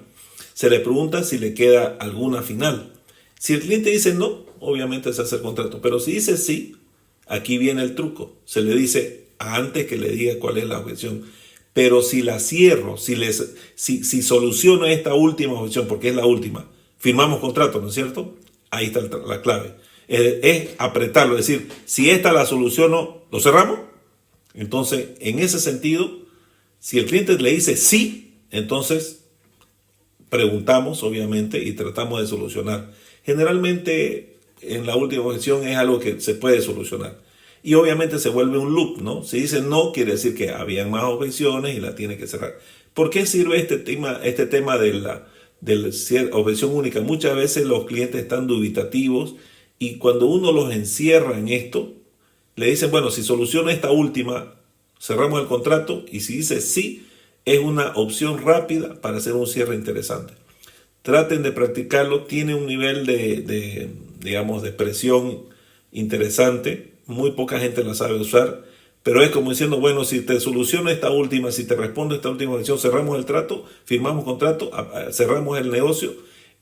se le pregunta si le queda alguna final. Si el cliente dice no, obviamente se hace el contrato, pero si dice sí, aquí viene el truco. Se le dice antes que le diga cuál es la objeción. Pero si la cierro, si soluciono esta última objeción, porque es la última, firmamos contrato, ¿no es cierto? Ahí está la clave. Es apretarlo, es decir, si esta la soluciono, ¿lo cerramos? Entonces, en ese sentido, si el cliente le dice sí, entonces preguntamos, obviamente, y tratamos de solucionar. Generalmente, en la última objeción es algo que se puede solucionar. Y obviamente se vuelve un loop, ¿no? Si dice no, quiere decir que habían más objeciones y la tiene que cerrar. ¿Por qué sirve este tema de la objeción única? Muchas veces los clientes están dubitativos y cuando uno los encierra en esto, le dicen, bueno, si soluciona esta última, cerramos el contrato, y si dice sí, es una opción rápida para hacer un cierre interesante. Traten de practicarlo, tiene un nivel de digamos, de expresión interesante. Muy poca gente la sabe usar, pero es como diciendo, bueno, si te soluciono esta última, si te respondo esta última decisión, cerramos el trato, firmamos contrato, cerramos el negocio.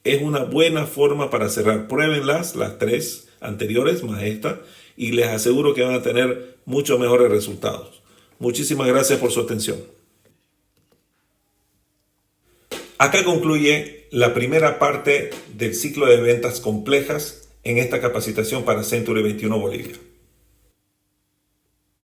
Es una buena forma para cerrar. Pruébenlas, las 3 anteriores más esta, y les aseguro que van a tener muchos mejores resultados. Muchísimas gracias por su atención. Acá concluye la primera parte del ciclo de ventas complejas en esta capacitación para Century 21 Bolivia.